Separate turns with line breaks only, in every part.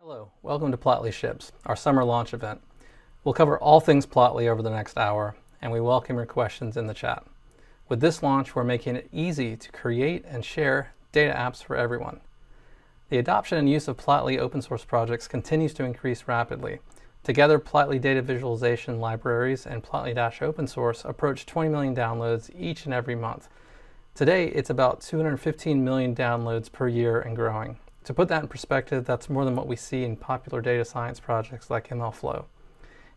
Hello, welcome to Plotly Ships, our summer launch event. We'll cover all things Plotly over the next hour, and we welcome your questions in the chat. With this launch, we're making it easy to create and share data apps for everyone. The adoption and use of Plotly open source projects continues to increase rapidly. Together, Plotly data visualization libraries and Plotly-open source approach 20 million downloads each and every month. Today, it's about 215 million downloads per year and growing. To put that in perspective, that's more than what we see in popular data science projects like MLflow.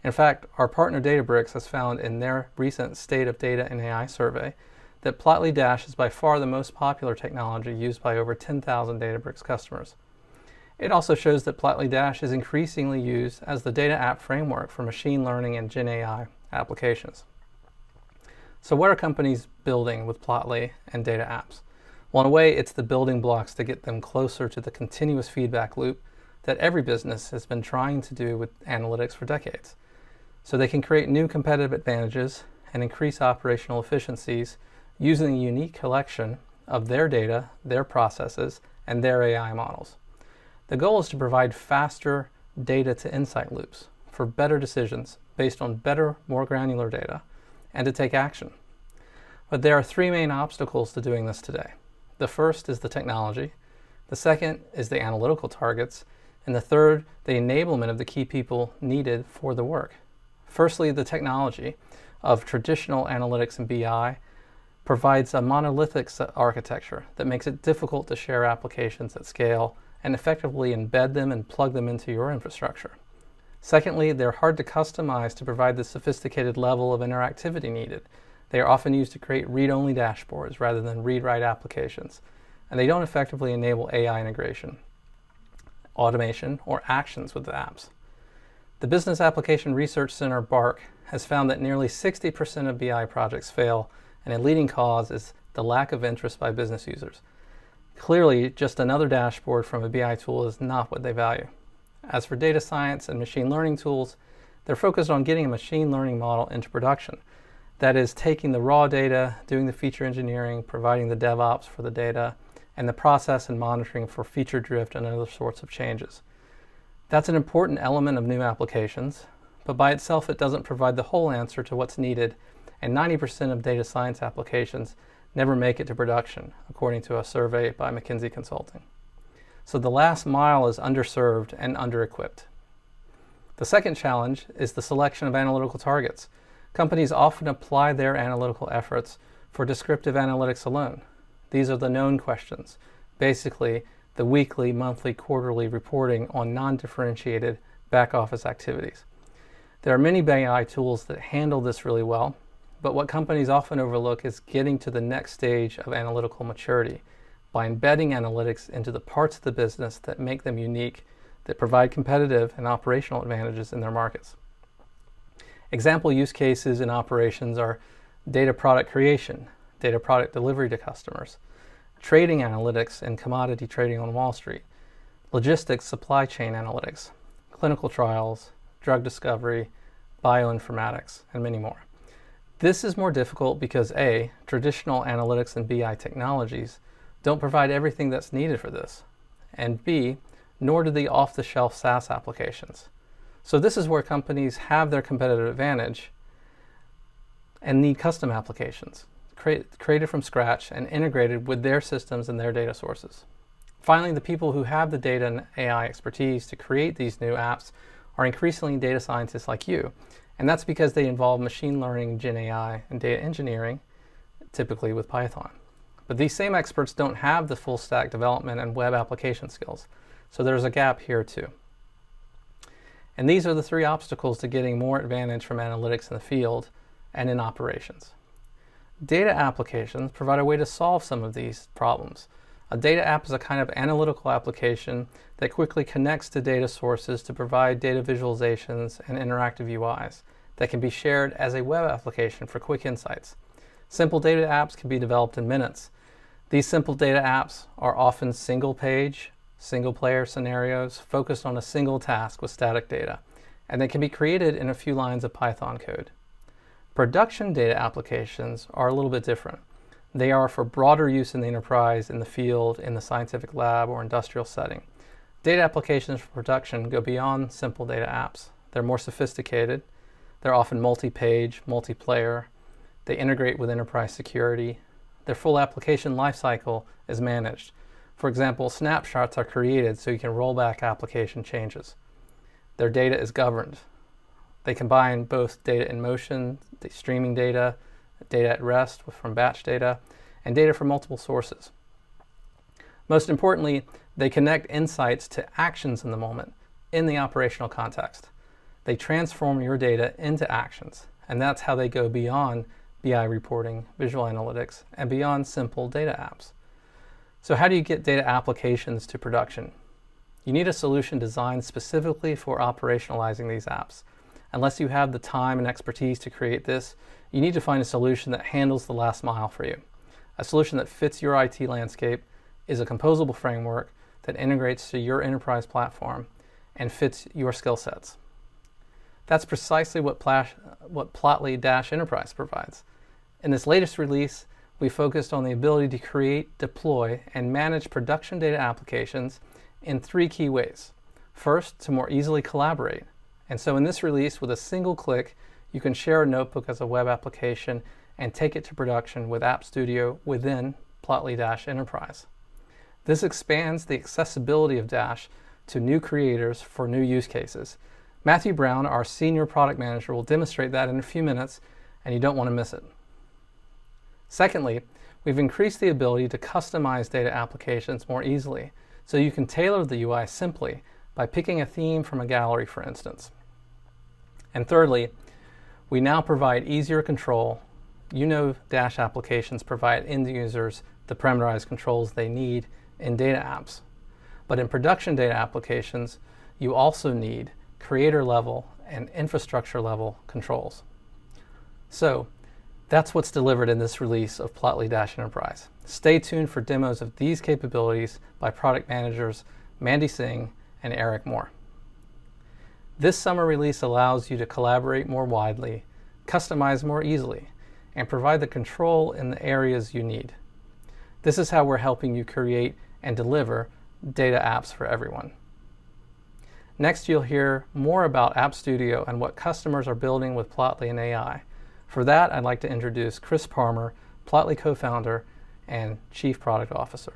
In fact, our partner Databricks has found in their recent State of Data and AI survey that Plotly Dash is by far the most popular technology used by over 10,000 Databricks customers. It also shows that Plotly Dash is increasingly used as the data app framework for machine learning and Gen AI applications. So what are companies building with Plotly and data apps? Well, in a way, it's the building blocks to get them closer to the continuous feedback loop that every business has been trying to do with analytics for decades. So they can create new competitive advantages and increase operational efficiencies using a unique collection of their data, their processes, and their AI models. The goal is to provide faster data to insight loops for better decisions based on better, more granular data, and to take action. But there are three main obstacles to doing this today. The first is the technology, the second is the analytical targets, and the third, the enablement of the key people needed for the work. Firstly, the technology of traditional analytics and BI provides a monolithic architecture that makes it difficult to share applications at scale and effectively embed them and plug them into your infrastructure. Secondly, they're hard to customize to provide the sophisticated level of interactivity needed. They are often used to create read-only dashboards rather than read-write applications, and they don't effectively enable AI integration, automation, or actions with the apps. The Business Application Research Center, BARC, has found that nearly 60% of BI projects fail, and a leading cause is the lack of interest by business users. Clearly, just another dashboard from a BI tool is not what they value. As for data science and machine learning tools, they're focused on getting a machine learning model into production. That is, taking the raw data, doing the feature engineering, providing the DevOps for the data, and the process and monitoring for feature drift and other sorts of changes. That's an important element of new applications, but by itself it doesn't provide the whole answer to what's needed, and 90% of data science applications never make it to production, according to a survey by McKinsey Consulting. So the last mile is underserved and under-equipped. The second challenge is the selection of analytical targets. Companies often apply their analytical efforts for descriptive analytics alone. These are the known questions, basically the weekly, monthly, quarterly reporting on non-differentiated back-office activities. There are many BI tools that handle this really well, but what companies often overlook is getting to the next stage of analytical maturity by embedding analytics into the parts of the business that make them unique, that provide competitive and operational advantages in their markets. Example use cases in operations are data product creation, data product delivery to customers, trading analytics and commodity trading on Wall Street, logistics supply chain analytics, clinical trials, drug discovery, bioinformatics, and many more. This is more difficult because A, traditional analytics and BI technologies don't provide everything that's needed for this, and B, nor do the off-the-shelf SaaS applications. So this is where companies have their competitive advantage and need custom applications, created from scratch and integrated with their systems and their data sources. Finally, the people who have the data and AI expertise to create these new apps are increasingly data scientists like you, and that's because they involve machine learning, Gen AI, and data engineering, typically with Python. But these same experts don't have the full stack development and web application skills, so there's a gap here too. And these are the three obstacles to getting more advantage from analytics in the field and in operations. Data applications provide a way to solve some of these problems. A data app is a kind of analytical application that quickly connects to data sources to provide data visualizations and interactive UIs that can be shared as a web application for quick insights. Simple data apps can be developed in minutes. These simple data apps are often single-page, single-player scenarios focused on a single task with static data, and they can be created in a few lines of Python code. Production data applications are a little bit different. They are for broader use in the enterprise, in the field, in the scientific lab, or industrial setting. Data applications for production go beyond simple data apps. They're more sophisticated. They're often multi-page, multiplayer. They integrate with enterprise security. Their full application lifecycle is managed. For example, snapshots are created so you can roll back application changes. Their data is governed. They combine both data in motion, the streaming data, data at rest from batch data, and data from multiple sources. Most importantly, they connect insights to actions in the moment, in the operational context. They transform your data into actions, and that's how they go beyond BI reporting, visual analytics, and beyond simple data apps. So how do you get data applications to production? You need a solution designed specifically for operationalizing these apps. Unless you have the time and expertise to create this, you need to find a solution that handles the last mile for you. A solution that fits your IT landscape, is a composable framework that integrates to your enterprise platform and fits your skill sets. That's precisely what Plotly-Enterprise provides. In this latest release, we focused on the ability to create, deploy, and manage production data applications in 3 key ways. First, to more easily collaborate. And so in this release, with a single click, you can share a notebook as a web application and take it to production with App Studio within Plotly-Enterprise. This expands the accessibility of Dash to new creators for new use cases. Matthew Brown, our senior product manager, will demonstrate that in a few minutes, and you don't want to miss it. Secondly, we've increased the ability to customize data applications more easily, so you can tailor the UI simply by picking a theme from a gallery, for instance. And thirdly, we now provide easier control. Dash applications provide end users the parameterized controls they need in data apps. But in production data applications, you also need creator level and infrastructure level controls. So that's what's delivered in this release of Plotly-Enterprise. Stay tuned for demos of these capabilities by product managers Mandy Singh and Eric Moore. This summer release allows you to collaborate more widely, customize more easily, and provide the control in the areas you need. This is how we're helping you create and deliver data apps for everyone. Next, you'll hear more about App Studio and what customers are building with Plotly and AI. For that, I'd like to introduce Chris Parmer, Plotly co-founder and Chief Product Officer.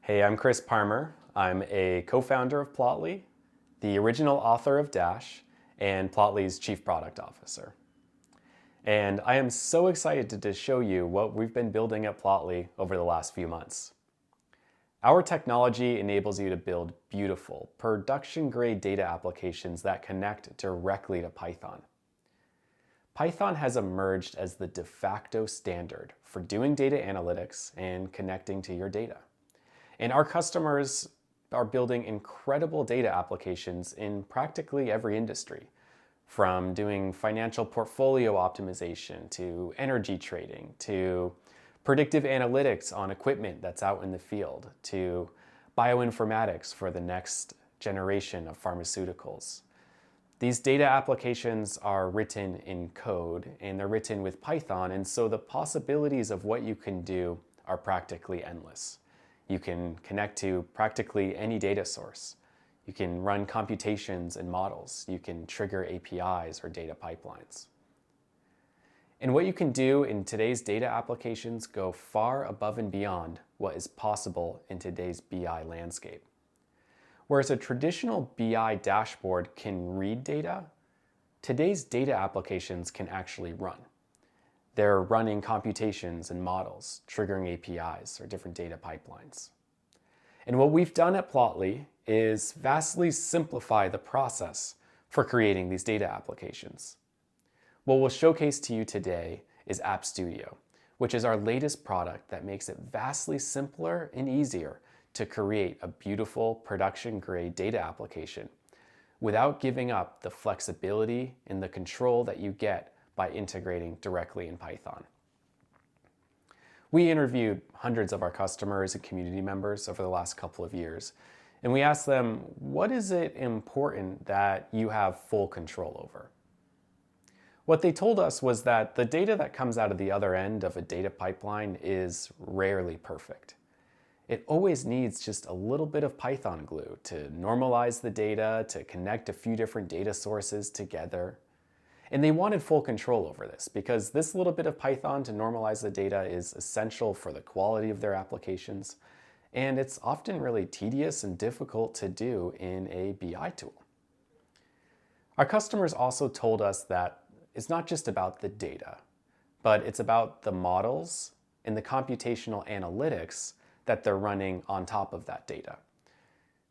Hey, I'm Chris Parmer. I'm a co-founder of Plotly, the original author of Dash, and Plotly's Chief Product Officer. And I am so excited to show you what we've been building at Plotly over the last few months. Our technology enables you to build beautiful, production-grade data applications that connect directly to Python. Python has emerged as the de facto standard for doing data analytics and connecting to your data. And our customers are building incredible data applications in practically every industry, from doing financial portfolio optimization to energy trading to predictive analytics on equipment that's out in the field to bioinformatics for the next generation of pharmaceuticals. These data applications are written in code and they're written with Python, and so the possibilities of what you can do are practically endless. You can connect to practically any data source. You can run computations and models. You can trigger APIs or data pipelines. And what you can do in today's data applications go far above and beyond what is possible in today's BI landscape. Whereas a traditional BI dashboard can read data, today's data applications can actually run. They're running computations and models, triggering APIs or different data pipelines. And what we've done at Plotly is vastly simplify the process for creating these data applications. What we'll showcase to you today is App Studio, which is our latest product that makes it vastly simpler and easier to create a beautiful production-grade data application without giving up the flexibility and the control that you get by integrating directly in Python. We interviewed hundreds of our customers and community members over the last couple of years, and we asked them, what is it important that you have full control over? What they told us was that the data that comes out of the other end of a data pipeline is rarely perfect. It always needs just a little bit of Python glue to normalize the data, to connect a few different data sources together. And they wanted full control over this because this little bit of Python to normalize the data is essential for the quality of their applications. And it's often really tedious and difficult to do in a BI tool. Our customers also told us that it's not just about the data, but it's about the models and the computational analytics that they're running on top of that data.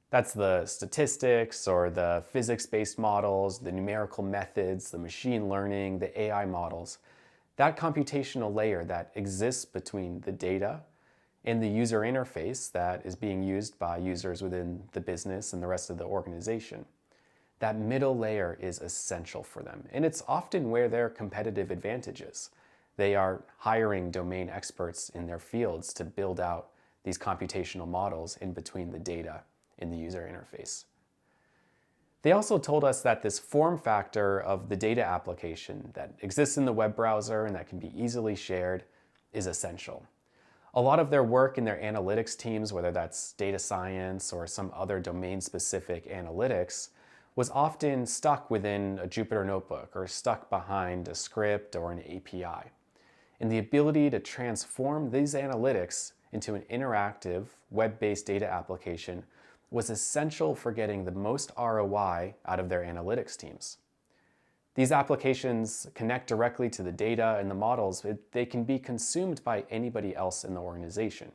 That's the statistics or the physics-based models, the numerical methods, the machine learning, the AI models. That computational layer that exists between the data and the user interface that is being used by users within the business and the rest of the organization. That middle layer is essential for them, and it's often where their competitive advantage is. They are hiring domain experts in their fields to build out these computational models in between the data and the user interface. They also told us that this form factor of the data application that exists in the web browser and that can be easily shared is essential. A lot of their work in their analytics teams, whether that's data science or some other domain-specific analytics, was often stuck within a Jupyter notebook or stuck behind a script or an API. And the ability to transform these analytics into an interactive, web-based data application was essential for getting the most ROI out of their analytics teams. These applications connect directly to the data and the models. They can be consumed by anybody else in the organization,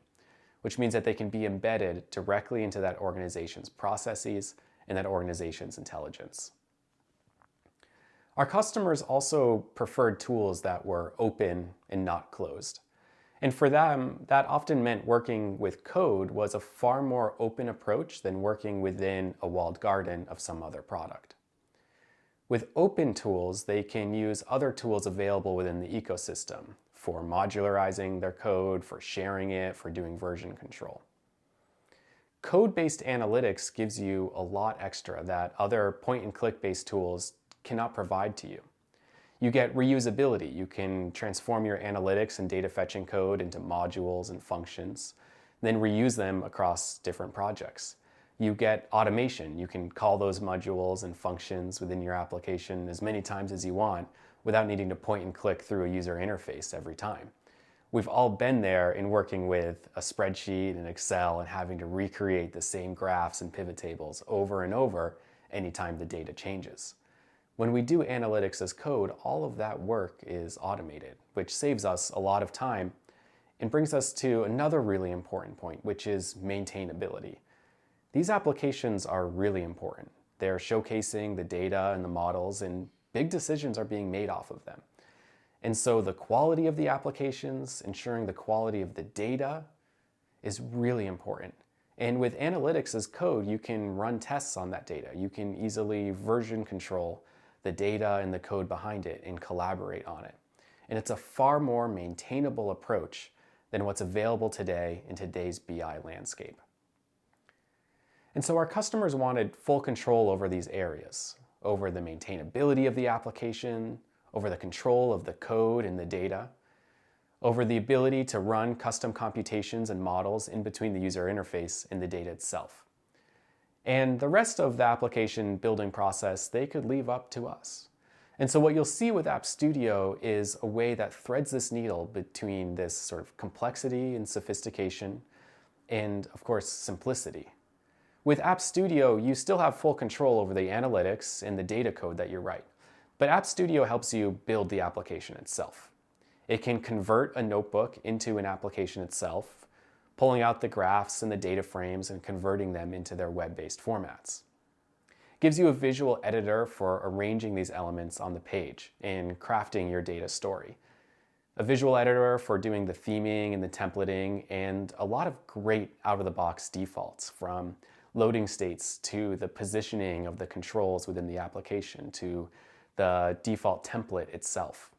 which means that they can be embedded directly into that organization's processes and that organization's intelligence. Our customers also preferred tools that were open and not closed. And for them, that often meant working with code was a far more open approach than working within a walled garden of some other product. With open tools, they can use other tools available within the ecosystem for modularizing their code, for sharing it, for doing version control. Code-based analytics gives you a lot extra that other point-and-click based tools cannot provide to you. You get reusability. You can transform your analytics and data fetching code into modules and functions, then reuse them across different projects. You get automation. You can call those modules and functions within your application as many times as you want without needing to point and click through a user interface every time. We've all been there in working with a spreadsheet and Excel and having to recreate the same graphs and pivot tables over and over anytime the data changes. When we do analytics as code, all of that work is automated, which saves us a lot of time and brings us to another really important point, which is maintainability. These applications are really important. They're showcasing the data and the models, and big decisions are being made off of them. And so the quality of the applications, ensuring the quality of the data is really important. And with analytics as code, you can run tests on that data. You can easily version control the data and the code behind it and collaborate on it. And it's a far more maintainable approach than what's available today in today's BI landscape. And so our customers wanted full control over these areas, over the maintainability of the application, over the control of the code and the data, over the ability to run custom computations and models in between the user interface and the data itself. And the rest of the application building process, they could leave up to us. And so what you'll see with App Studio is a way that threads this needle between this sort of complexity and sophistication and, of course, simplicity. With App Studio, you still have full control over the analytics and the data code that you write. But App Studio helps you build the application itself. It can convert a notebook into an application itself, pulling out the graphs and the data frames and converting them into their web-based formats. It gives you a visual editor for arranging these elements on the page and crafting your data story. A visual editor for doing the theming and the templating, and a lot of great out-of-the-box defaults, from loading states to the positioning of the controls within the application to the default template itself.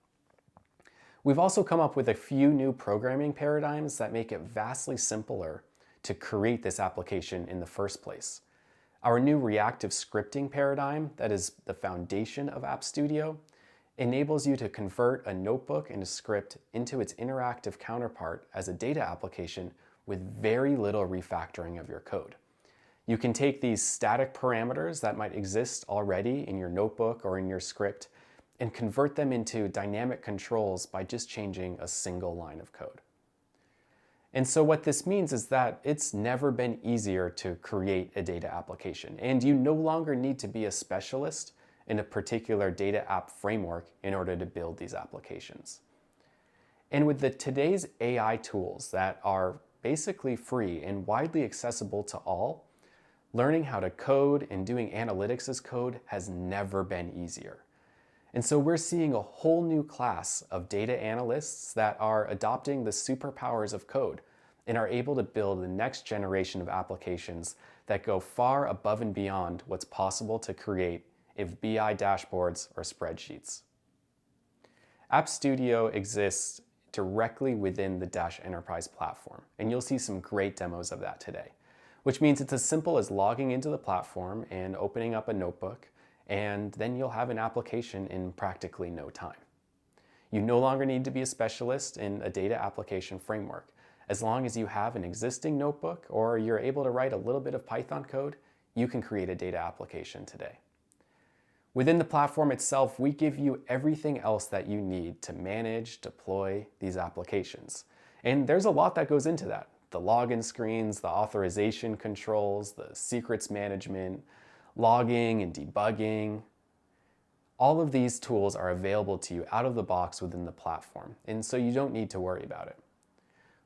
We've also come up with a few new programming paradigms that make it vastly simpler to create this application in the first place. Our new reactive scripting paradigm, that is the foundation of App Studio, enables you to convert a notebook and a script into its interactive counterpart as a data application with very little refactoring of your code. You can take these static parameters that might exist already in your notebook or in your script and convert them into dynamic controls by just changing a single line of code. And so what this means is that it's never been easier to create a data application, and you no longer need to be a specialist in a particular data app framework in order to build these applications. And with today's AI tools that are basically free and widely accessible to all, learning how to code and doing analytics as code has never been easier. And so we're seeing a whole new class of data analysts that are adopting the superpowers of code and are able to build the next generation of applications that go far above and beyond what's possible to create with BI dashboards or spreadsheets. App Studio exists directly within the Dash Enterprise platform, and you'll see some great demos of that today, which means it's as simple as logging into the platform and opening up a notebook, and then you'll have an application in practically no time. You no longer need to be a specialist in a data application framework. As long as you have an existing notebook or you're able to write a little bit of Python code, you can create a data application today. Within the platform itself, we give you everything else that you need to manage, deploy these applications. And there's a lot that goes into that. The login screens, the authorization controls, the secrets management, logging and debugging. All of these tools are available to you out of the box within the platform, and so you don't need to worry about it.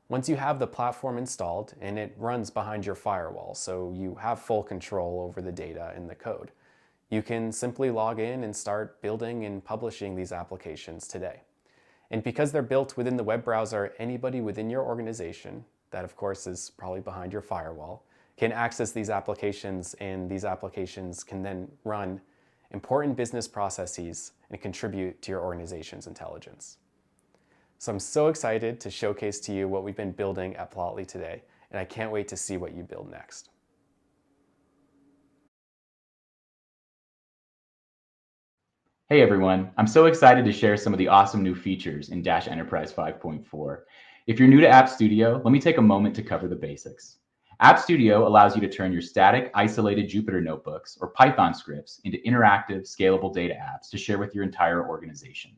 Once you have the platform installed, and it runs behind your firewall, so you have full control over the data and the code, you can simply log in and start building and publishing these applications today. And because they're built within the web browser, anybody within your organization, that of course is probably behind your firewall, can access these applications, and these applications can then run important business processes and contribute to your organization's intelligence. So I'm so excited to showcase to you what we've been building at Plotly today, and I can't wait to see what you build next.
Hey everyone, I'm so excited to share some of the awesome new features in Dash Enterprise 5.4. If you're new to App Studio, let me take a moment to cover the basics. App Studio allows you to turn your static, isolated Jupyter notebooks or Python scripts into interactive, scalable data apps to share with your entire organization.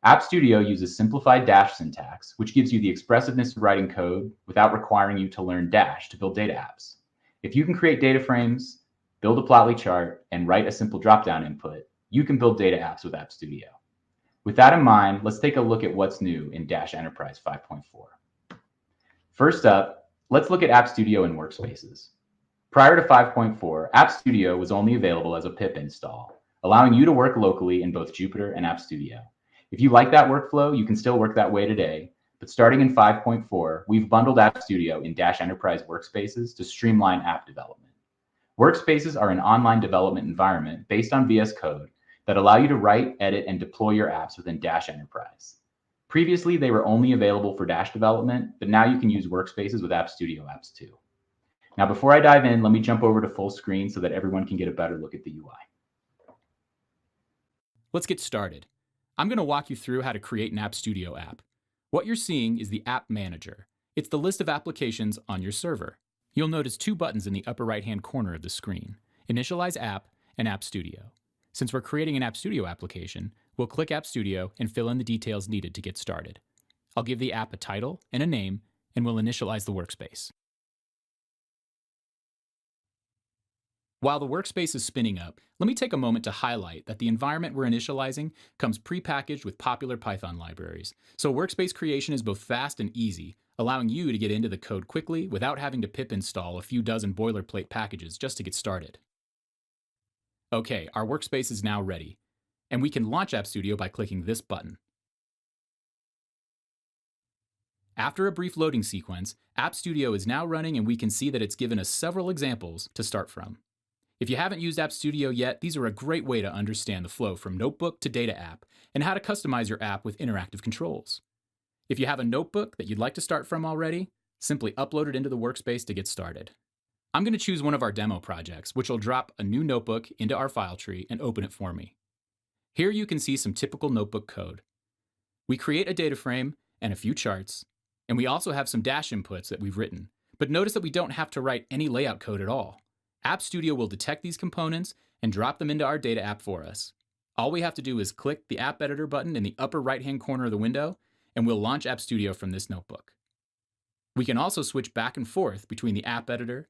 App Studio uses simplified Dash syntax, which gives you the expressiveness of writing code without requiring you to learn Dash to build data apps. If you can create data frames, build a Plotly chart, and write a simple drop-down input, you can build data apps with App Studio. With that in mind, let's take a look at what's new in Dash Enterprise 5.4. First up, let's look at App Studio and Workspaces. Prior to 5.4, App Studio was only available as a pip install, allowing you to work locally in both Jupyter and App Studio. If you like that workflow, you can still work that way today, but starting in 5.4, we've bundled App Studio in Dash Enterprise Workspaces to streamline app development. Workspaces are an online development environment based on VS Code that allow you to write, edit, and deploy your apps within Dash Enterprise. Previously, they were only available for Dash development, but now you can use Workspaces with App Studio apps too. Now, before I dive in, let me jump over to full screen so that everyone can get a better look at the UI.
Let's get started. I'm going to walk you through how to create an App Studio app. What you're seeing is the App Manager. It's the list of applications on your server. You'll notice two buttons in the upper right-hand corner of the screen, Initialize App and App Studio. Since we're creating an App Studio application, we'll click App Studio and fill in the details needed to get started. I'll give the app a title and a name, and we'll initialize the workspace. While the workspace is spinning up, let me take a moment to highlight that the environment we're initializing comes pre-packaged with popular Python libraries, so workspace creation is both fast and easy, allowing you to get into the code quickly without having to pip install a few dozen boilerplate packages just to get started. Okay, our workspace is now ready, and we can launch App Studio by clicking this button. After a brief loading sequence, App Studio is now running, and we can see that it's given us several examples to start from. If you haven't used App Studio yet, these are a great way to understand the flow from notebook to data app and how to customize your app with interactive controls. If you have a notebook that you'd like to start from already, simply upload it into the workspace to get started. I'm going to choose one of our demo projects, which will drop a new notebook into our file tree and open it for me. Here you can see some typical notebook code. We create a data frame and a few charts, and we also have some Dash inputs that we've written. But notice that we don't have to write any layout code at all. App Studio will detect these components and drop them into our data app for us. All we have to do is click the App Editor button in the upper right-hand corner of the window, and we'll launch App Studio from this notebook. We can also switch back and forth between the App Editor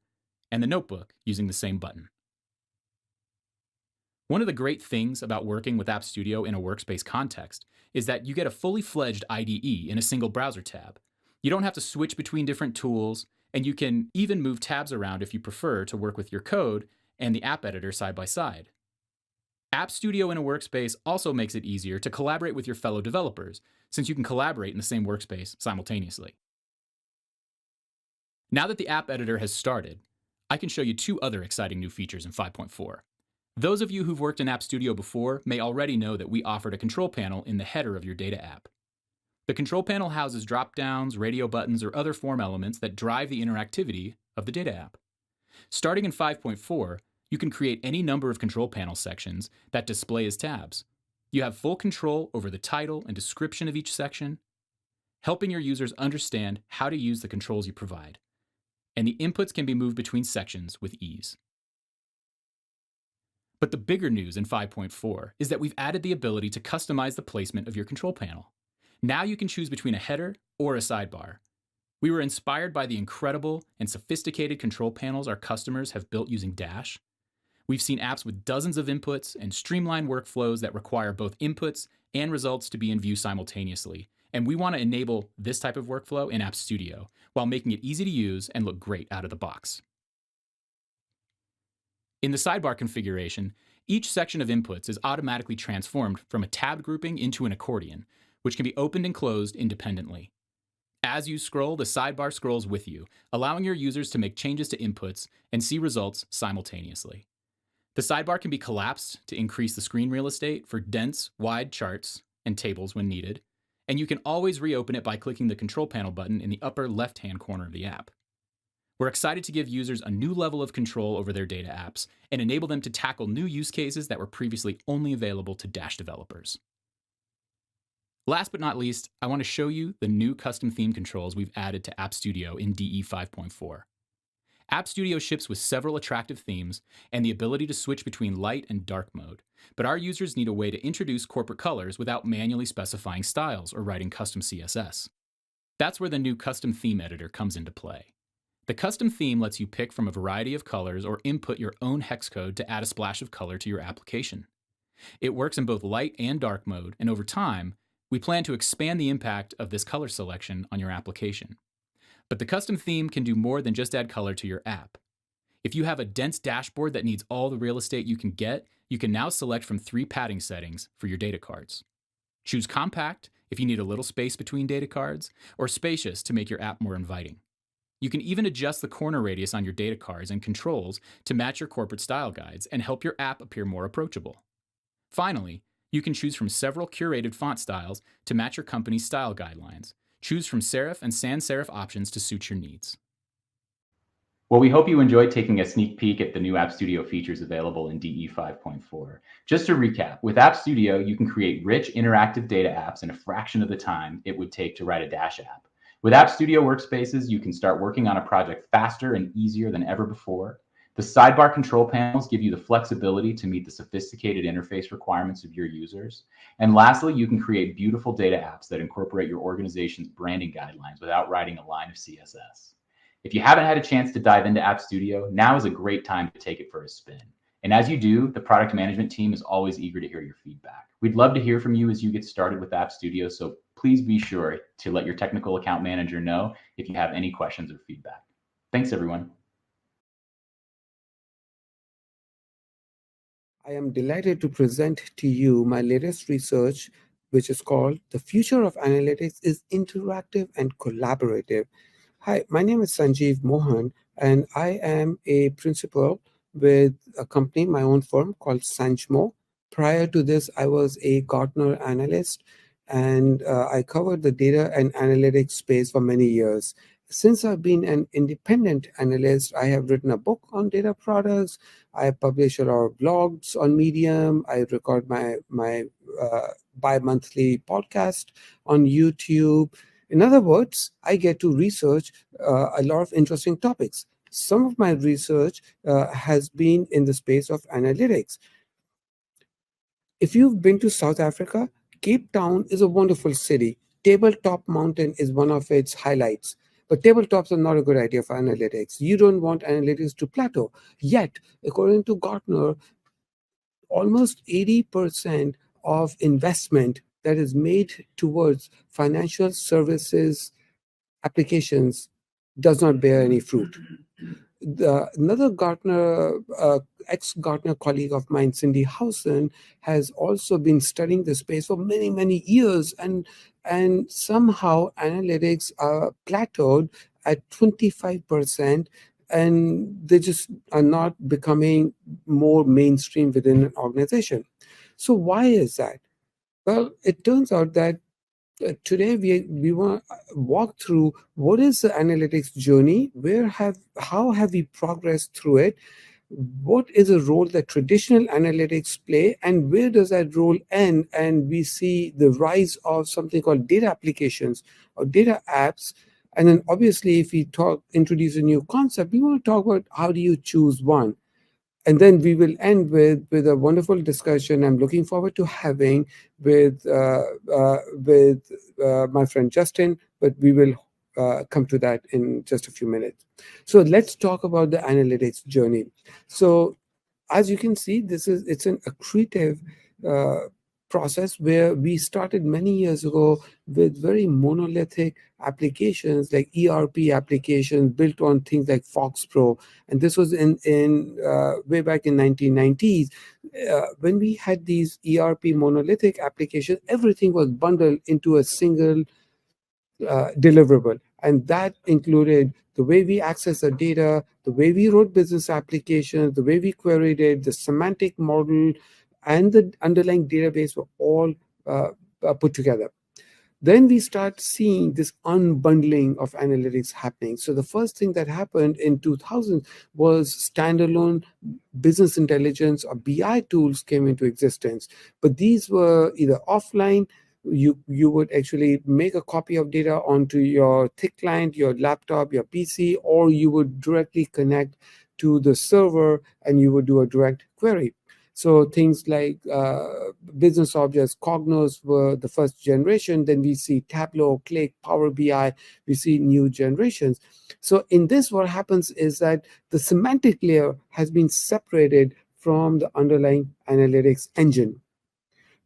and the notebook using the same button. One of the great things about working with App Studio in a workspace context is that you get a fully fledged IDE in a single browser tab. You don't have to switch between different tools, and you can even move tabs around if you prefer to work with your code and the app editor side by side. App Studio in a workspace also makes it easier to collaborate with your fellow developers, since you can collaborate in the same workspace simultaneously. Now that the app editor has started, I can show you two other exciting new features in 5.4. Those of you who've worked in App Studio before may already know that we offered a control panel in the header of your data app. The control panel houses drop-downs, radio buttons, or other form elements that drive the interactivity of the data app. Starting in 5.4, you can create any number of control panel sections that display as tabs. You have full control over the title and description of each section, helping your users understand how to use the controls you provide. And the inputs can be moved between sections with ease. But the bigger news in 5.4 is that we've added the ability to customize the placement of your control panel. Now you can choose between a header or a sidebar. We were inspired by the incredible and sophisticated control panels our customers have built using Dash. We've seen apps with dozens of inputs and streamlined workflows that require both inputs and results to be in view simultaneously. And we want to enable this type of workflow in App Studio while making it easy to use and look great out of the box. In the sidebar configuration, each section of inputs is automatically transformed from a tabbed grouping into an accordion, which can be opened and closed independently. As you scroll, the sidebar scrolls with you, allowing your users to make changes to inputs and see results simultaneously. The sidebar can be collapsed to increase the screen real estate for dense, wide charts and tables when needed, and you can always reopen it by clicking the control panel button in the upper left-hand corner of the app. We're excited to give users a new level of control over their data apps and enable them to tackle new use cases that were previously only available to Dash developers. Last but not least, I want to show you the new custom theme controls we've added to App Studio in DE 5.4. App Studio ships with several attractive themes and the ability to switch between light and dark mode, but our users need a way to introduce corporate colors without manually specifying styles or writing custom CSS. That's where the new custom theme editor comes into play. The custom theme lets you pick from a variety of colors or input your own hex code to add a splash of color to your application. It works in both light and dark mode, and over time, we plan to expand the impact of this color selection on your application. But the custom theme can do more than just add color to your app. If you have a dense dashboard that needs all the real estate you can get, you can now select from 3 padding settings for your data cards. Choose compact if you need a little space between data cards, or spacious to make your app more inviting. You can even adjust the corner radius on your data cards and controls to match your corporate style guides and help your app appear more approachable. Finally, you can choose from several curated font styles to match your company's style guidelines. Choose from serif and sans serif options to suit your needs.
Well, we hope you enjoyed taking a sneak peek at the new App Studio features available in DE 5.4. Just to recap, with App Studio, you can create rich, interactive data apps in a fraction of the time it would take to write a Dash app. With App Studio Workspaces, you can start working on a project faster and easier than ever before. The sidebar control panels give you the flexibility to meet the sophisticated interface requirements of your users. And lastly, you can create beautiful data apps that incorporate your organization's branding guidelines without writing a line of CSS. If you haven't had a chance to dive into App Studio, now is a great time to take it for a spin. And as you do, the product management team is always eager to hear your feedback. We'd love to hear from you as you get started with App Studio, so please be sure to let your technical account manager know if you have any questions or feedback. Thanks, everyone.
I am delighted to present to you my latest research, which is called The Future of Analytics is Interactive and Collaborative. Hi, my name is Sanjeev Mohan, and I am a principal with a company, my own firm called Sanjmo. Prior to this, I was a Gartner analyst, and I covered the data and analytics space for many years. Since I've been an independent analyst, I have written a book on data products. I publish a lot of blogs on Medium. I record my bi-monthly podcast on YouTube. In other words, I get to research a lot of interesting topics. Some of my research has been in the space of analytics. If you've been to South Africa, Cape Town is a wonderful city. Tabletop Mountain is one of its highlights. But tabletops are not a good idea for analytics. You don't want analytics to plateau. Yet, according to Gartner, almost 80% of investment that is made towards financial services applications does not bear any fruit. Another Gartner, ex-Gartner colleague of mine, Cindy Howson, has also been studying the space for many, many years, and somehow analytics are plateaued at 25%, and they just are not becoming more mainstream within an organization. So why is that? Well, it turns out that today we want to walk through what is the analytics journey, how have we progressed through it, what is the role that traditional analytics play, and where does that role end, and we see the rise of something called data applications or data apps. And then obviously if we introduce a new concept, we want to talk about how do you choose one. And then we will end with a wonderful discussion I'm looking forward to having with my friend Justin, but we will come to that in just a few minutes. So let's talk about the analytics journey. So as you can see, it's an accretive uh, process where we started many years ago with very monolithic applications like ERP applications built on things like Fox Pro, and this was in way back in 1990s. When we had these ERP monolithic applications, everything was bundled into a single deliverable. And that included the way we access the data, the way we wrote business applications, the way we queried it, the semantic model, and the underlying database were all put together. Then we start seeing this unbundling of analytics happening. So the first thing that happened in 2000 was standalone business intelligence or BI tools came into existence. But these were either offline, you would actually make a copy of data onto your thick client, your laptop, your PC, or you would directly connect to the server and you would do a direct query. So things like business objects, Cognos were the first generation. Then we see Tableau, Click, Power BI. We see new generations. So in this, what happens is that the semantic layer has been separated from the underlying analytics engine.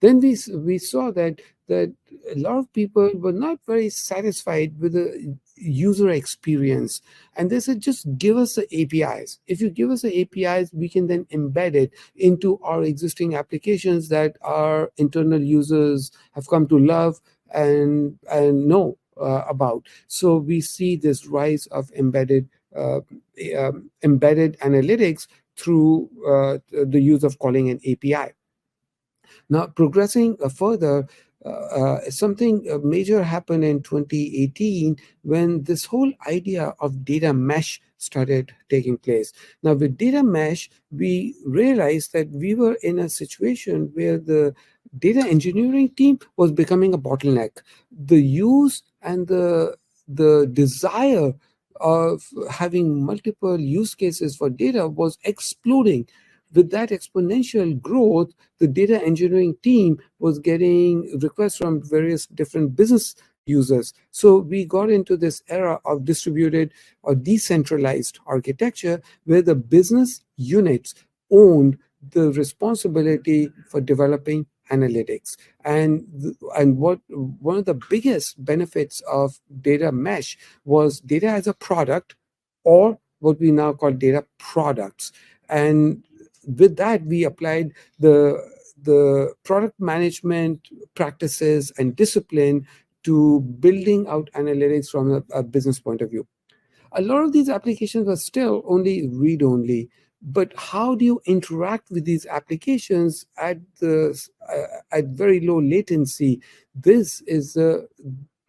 Then we saw that a lot of people were not very satisfied with the user experience, and they said, just give us the APIs. If you give us the APIs, we can then embed it into our existing applications that our internal users have come to love and know about. So we see this rise of embedded analytics through the use of calling an API. Now, progressing further, something major happened in 2018 when this whole idea of data mesh started taking place. Now, with data mesh, we realized that we were in a situation where the data engineering team was becoming a bottleneck. The use and the desire of having multiple use cases for data was exploding. With that exponential growth, the data engineering team was getting requests from various different business users. So we got into this era of distributed or decentralized architecture where the business units owned the responsibility for developing analytics. And what one of the biggest benefits of data mesh was data as a product, or what we now call data products. And with that, we applied the product management practices and discipline to building out analytics from a business point of view. A lot of these applications are still only read only, but how do you interact with these applications at very low latency? This is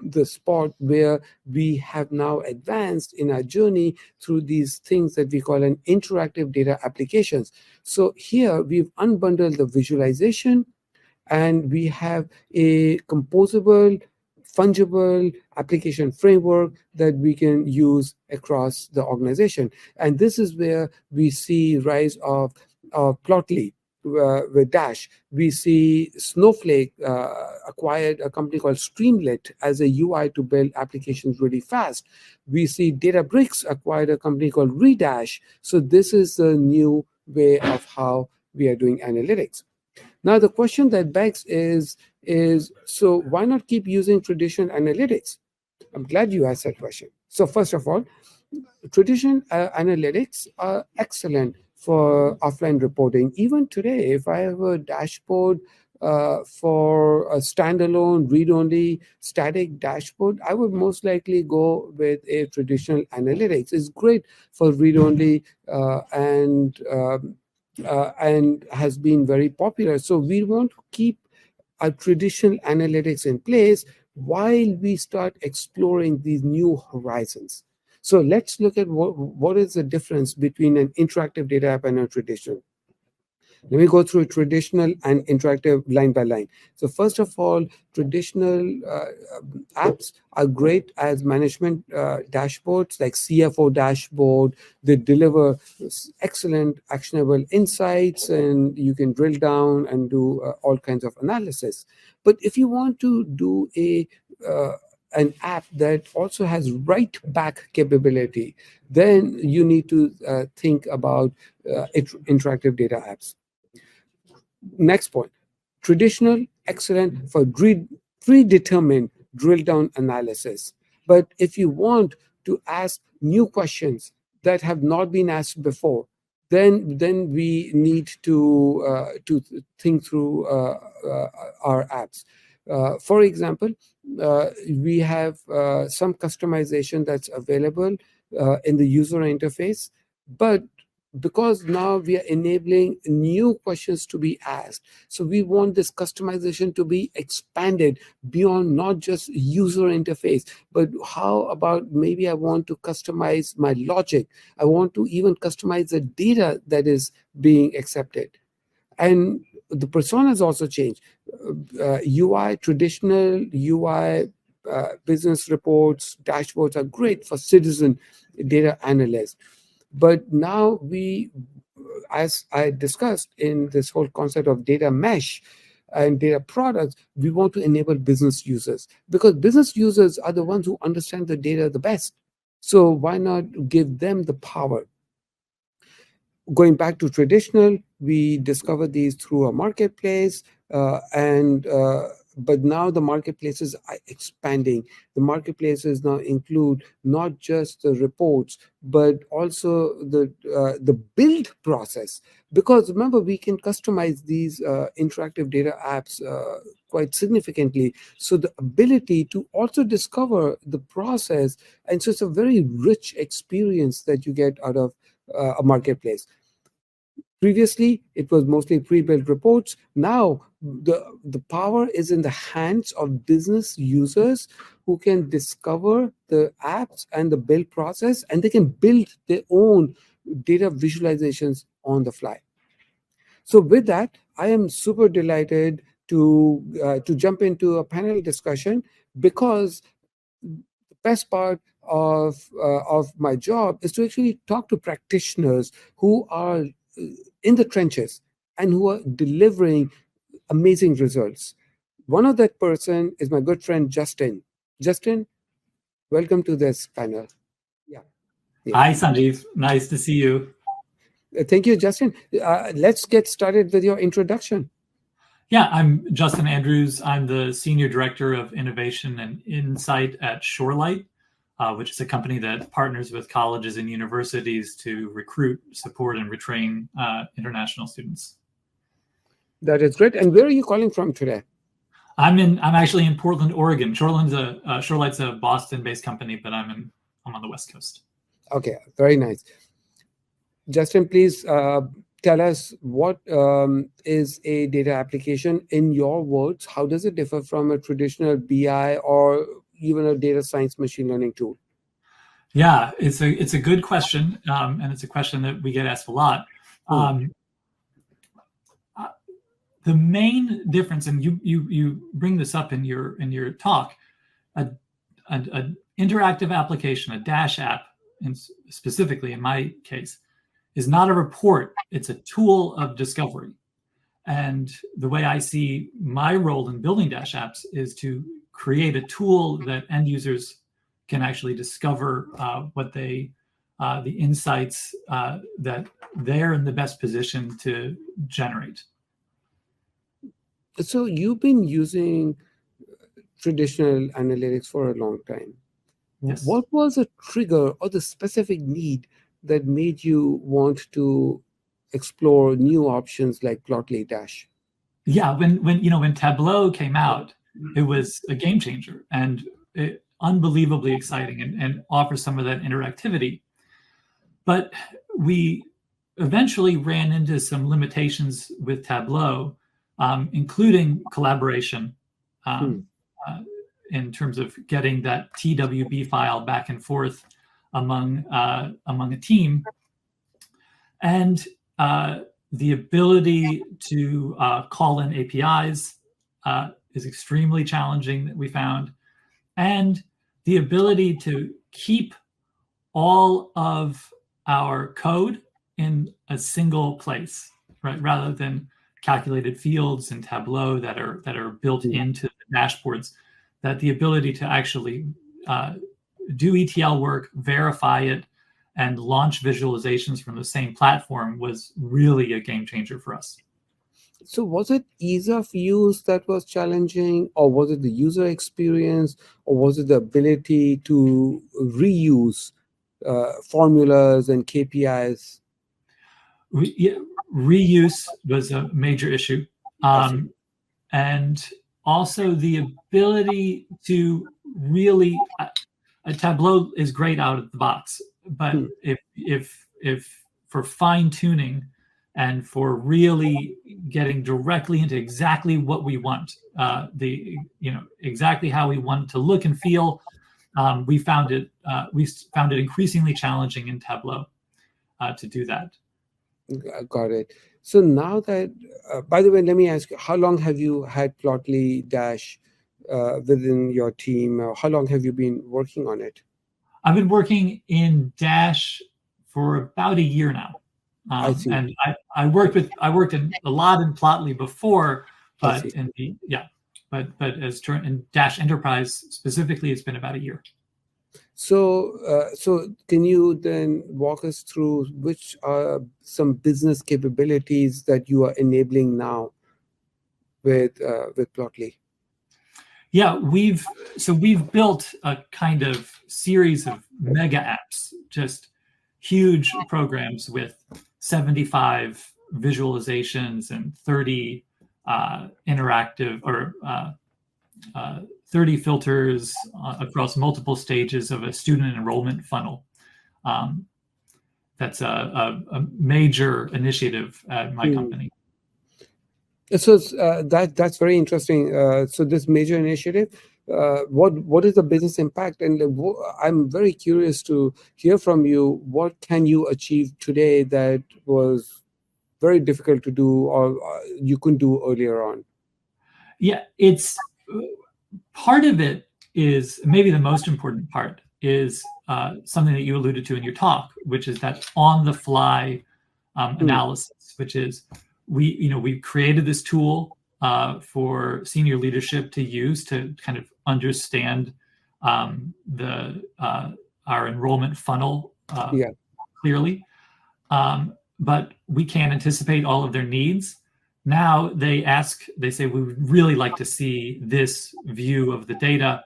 the spot where we have now advanced in our journey through these things that we call an interactive data applications. So here we've unbundled the visualization and we have a composable, fungible application framework that we can use across the organization. And this is where we see rise of Plotly with Dash. We see Snowflake acquired a company called Streamlit as a UI to build applications really fast. We see Databricks acquired a company called Redash. So this is the new way of how we are doing analytics. Now, the question that begs is so why not keep using traditional analytics? I'm glad you asked that question. So first of all, traditional analytics are excellent for offline reporting. Even today, if I have a dashboard for a standalone read-only static dashboard, I would most likely go with a traditional analytics. It's great for read-only and has been very popular. So we want to keep our traditional analytics in place while we start exploring these new horizons. So let's look at what is the difference between an interactive data app and a traditional. Let me go through traditional and interactive line by line. So first of all, traditional apps are great as management dashboards like CFO dashboard. They deliver excellent actionable insights and you can drill down and do all kinds of analysis. But if you want to do an app that also has write back capability, then you need to think about interactive data apps. Next point, traditional, excellent for predetermined drill down analysis. But if you want to ask new questions that have not been asked before, then we need to think through our apps. For example, we have some customization that's available in the user interface, but because now we are enabling new questions to be asked. So we want this customization to be expanded beyond not just user interface, but how about maybe I want to customize my logic. I want to even customize the data that is being accepted. And the personas also change. UI, traditional UI, business reports, dashboards are great for citizen data analysts. But now as I discussed in this whole concept of data mesh and data products, we want to enable business users because business users are the ones who understand the data the best. So why not give them the power? Going back to traditional, we discovered these through a marketplace, but now the marketplaces are expanding. The marketplaces now include not just the reports, but also the build process. Because remember, we can customize these interactive data apps quite significantly. So the ability to also discover the process, and so it's a very rich experience that you get out of a marketplace. Previously, it was mostly pre-built reports. Now, the power is in the hands of business users who can discover the apps and the build process, and they can build their own data visualizations on the fly. So with that, I am super delighted to jump into a panel discussion because the best part of my job is to actually talk to practitioners who are in the trenches and who are delivering amazing results. One of that person is my good friend Justin. Justin, welcome to this panel. Yeah.
Hi, Sanjeev. Nice to see you.
Thank you, Justin. Let's get started with your introduction.
Yeah, I'm Justin Andrews. I'm the Senior Director of Innovation and Insight at Shorelight, which is a company that partners with colleges and universities to recruit, support, and retrain international students.
That is great. And where are you calling from today?
I'm actually in Portland, Oregon. Shorelight's a Boston-based company, but I'm on the West Coast.
Okay, very nice. Justin, please tell us what is a data application in your words. How does it differ from a traditional BI or even a data science machine learning tool?
Yeah, it's a good question, and it's a question that we get asked a lot. the main difference, and you bring this up in your talk, an interactive application, a Dash app, and specifically in my case, is not a report. It's a tool of discovery. And the way I see my role in building Dash apps is to create a tool that end users can actually discover the insights that they're in the best position to generate.
So you've been using traditional analytics for a long time.
Yes.
What was a trigger or the specific need that made you want to explore new options like Plotly Dash?
Yeah, when Tableau came out, it was a game changer and unbelievably exciting and offers some of that interactivity. But we eventually ran into some limitations with Tableau, including collaboration in terms of getting that TWB file back and forth among a team, and the ability to call in APIs is extremely challenging that we found, and the ability to keep all of our code in a single place, right? Rather than calculated fields in Tableau that are built into the dashboards, that the ability to actually do ETL work, verify it, and launch visualizations from the same platform was really a game changer for us.
So was it ease of use that was challenging, or was it the user experience, or was it the ability to reuse formulas and KPIs?
Reuse was a major issue. And also the ability to really, Tableau is great out of the box, but if for fine tuning and for really getting directly into exactly what we want, exactly how we want to look and feel, we found it increasingly challenging in Tableau to do that.
Got it. So now that, by the way, let me ask you, how long have you had Plotly Dash within your team? How long have you been working on it?
I've been working in Dash for about a year now.
I see.
And I worked in a lot in Plotly before, but in Dash Enterprise specifically, it's been about a year.
So can you then walk us through which are some business capabilities that you are enabling now with Plotly?
Yeah, we've built a kind of series of mega apps, just huge programs with 75 visualizations and 30 interactive or 30 filters across multiple stages of a student enrollment funnel. That's a major initiative at my company.
So that's very interesting. So this major initiative, what is the business impact? And I'm very curious to hear from you. What can you achieve today that was very difficult to do or you couldn't do earlier on?
Yeah, it's part of it is, maybe the most important part is something that you alluded to in your talk, which is that on-the-fly analysis, which is we've created this tool for senior leadership to use to kind of understand our enrollment funnel clearly, but we can't anticipate all of their needs. Now they say, we would really like to see this view of the data.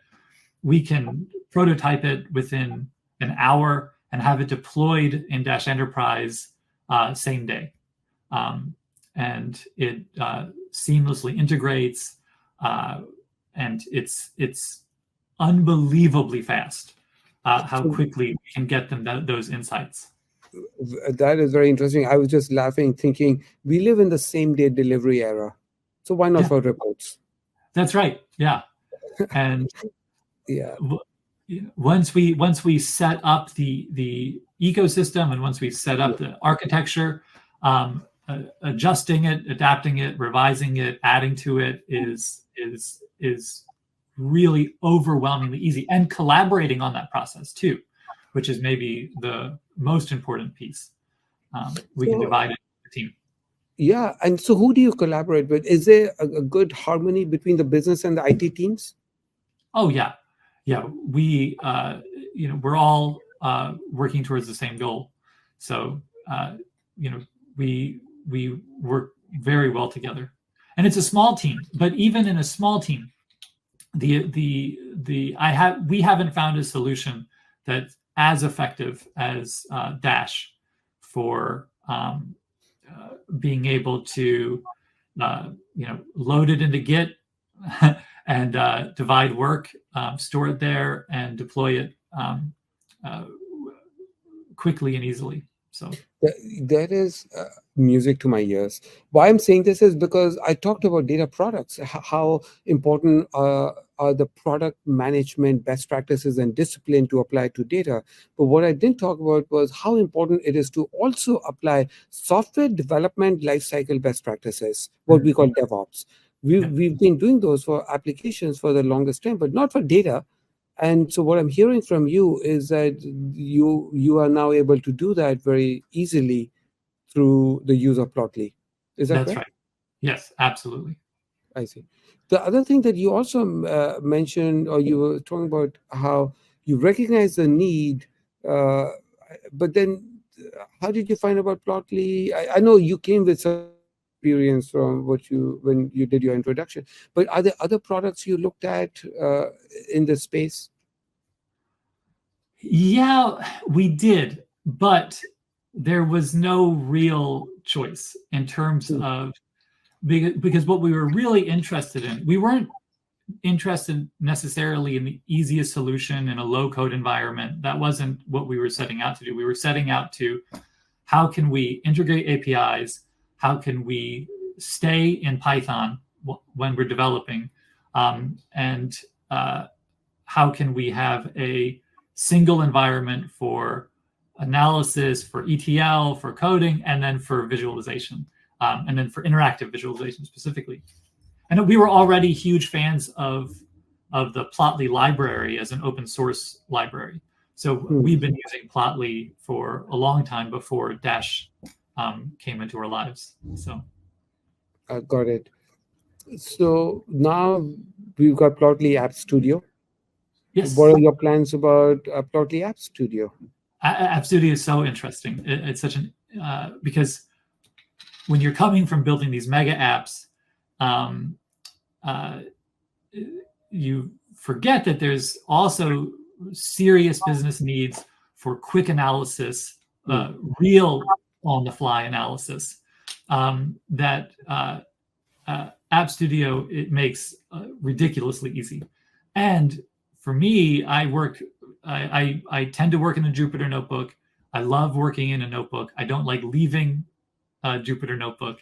We can prototype it within an hour and have it deployed in Dash Enterprise same day. And it seamlessly integrates, and it's unbelievably fast how quickly we can get them those insights.
That is very interesting. I was just laughing, thinking we live in the same day delivery era. So why not for reports?
That's right. Yeah. And once we set up the ecosystem and once we set up the architecture, adjusting it, adapting it, revising it, adding to it is really overwhelmingly easy, and collaborating on that process too, which is maybe the most important piece. We can divide it into the team.
Yeah, and so who do you collaborate with? Is there a good harmony between the business and the IT teams?
Oh yeah, we we're all working towards the same goal, so we work very well together, and it's a small team. But even in a small team, we haven't found a solution that's as effective as Dash for being able to load it into Git and divide work, store it there, and deploy it quickly and easily. So
that is music to my ears. Why I'm saying this is because I talked about data products, how important are the product management best practices and discipline to apply to data. But what I didn't talk about was how important it is to also apply software development lifecycle best practices, what we call DevOps. We've been doing those for applications for the longest time, but not for data. And so what I'm hearing from you is that you are now able to do that very easily through the use of Plotly. Is that
that's
correct?
right. Yes, absolutely.
I see. The other thing that you also mentioned, or you were talking about how you recognize the need, but then how did you find about Plotly? I know you came with some experience from when you did your introduction, but are there other products you looked at in this space?
Yeah, we did, but there was no real choice in terms of because what we were really interested in, we weren't interested necessarily in the easiest solution in a low code environment. That wasn't what we were setting out to do. We were setting out to how can we integrate APIs? How can we stay in Python when we're developing? And how can we have a single environment for analysis, for ETL, for coding, and then for visualization, and then for interactive visualization specifically. And we were already huge fans of the Plotly library as an open source library. So we've been using Plotly for a long time before Dash came into our lives. So
Got it. So now we've got Plotly App Studio.
yes.
What are your plans about Plotly App Studio?
App Studio is so interesting. It's such an because when you're coming from building these mega apps, you forget that there's also serious business needs for quick analysis, real on-the-fly analysis. That App Studio, it makes ridiculously easy. And for me, I tend to work in a Jupyter notebook. I love working in a notebook. I don't like leaving a Jupyter notebook.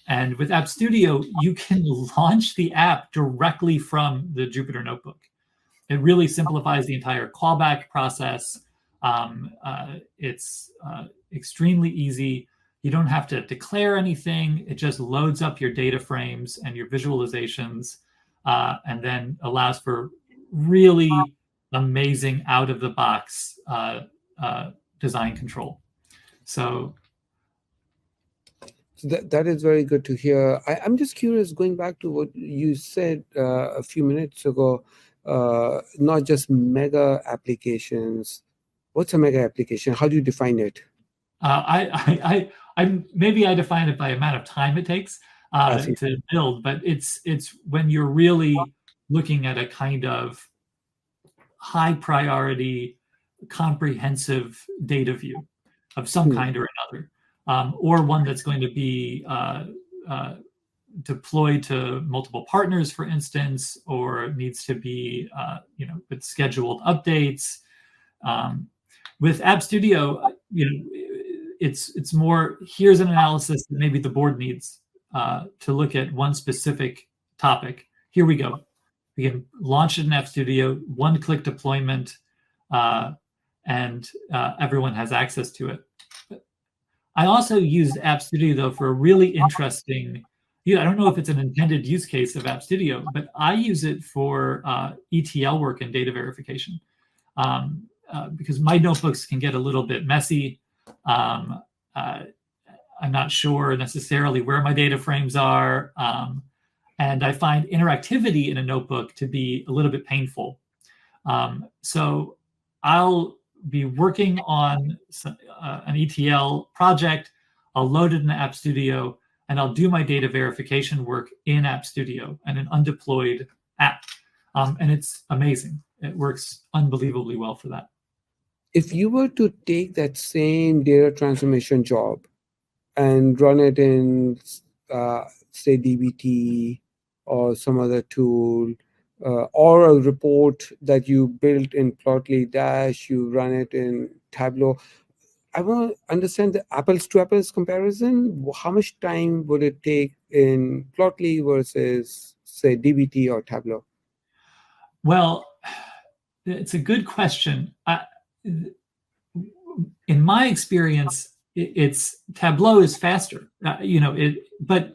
And with App Studio, you can launch the app directly from the Jupyter notebook. It really simplifies the entire callback process. It's extremely easy. You don't have to declare anything. It just loads up your data frames and your visualizations, and then allows for really amazing out-of-the-box design control. So
that is very good to hear. I'm just curious, going back to what you said a few minutes ago, not just mega applications. What's a mega application? How do you define it?
I maybe I define it by amount of time it takes to build, but it's when you're really looking at a kind of high priority, comprehensive data view of some kind or another, or one that's going to be deployed to multiple partners, for instance, or needs to be with scheduled updates. With App Studio, it's more, here's an analysis that maybe the board needs to look at one specific topic. Here we go. We can launch it in App Studio, one-click deployment, and everyone has access to it. I also used App Studio, though, for a really interesting, I don't know if it's an intended use case of App Studio, but I use it for ETL work and data verification. Because my notebooks can get a little bit messy. I'm not sure necessarily where my data frames are. And I find interactivity in a notebook to be a little bit painful. So I'll be working on an ETL project. I'll load it in App Studio, and I'll do my data verification work in App Studio and an undeployed app. And it's amazing. It works unbelievably well for that.
If you were to take that same data transformation job and run it in, say, DBT or some other tool, or a report that you built in Plotly Dash, you run it in Tableau, I want to understand the apples to apples comparison. How much time would it take in Plotly versus, say, DBT or Tableau?
Well, it's a good question. In my experience, it's Tableau is faster. But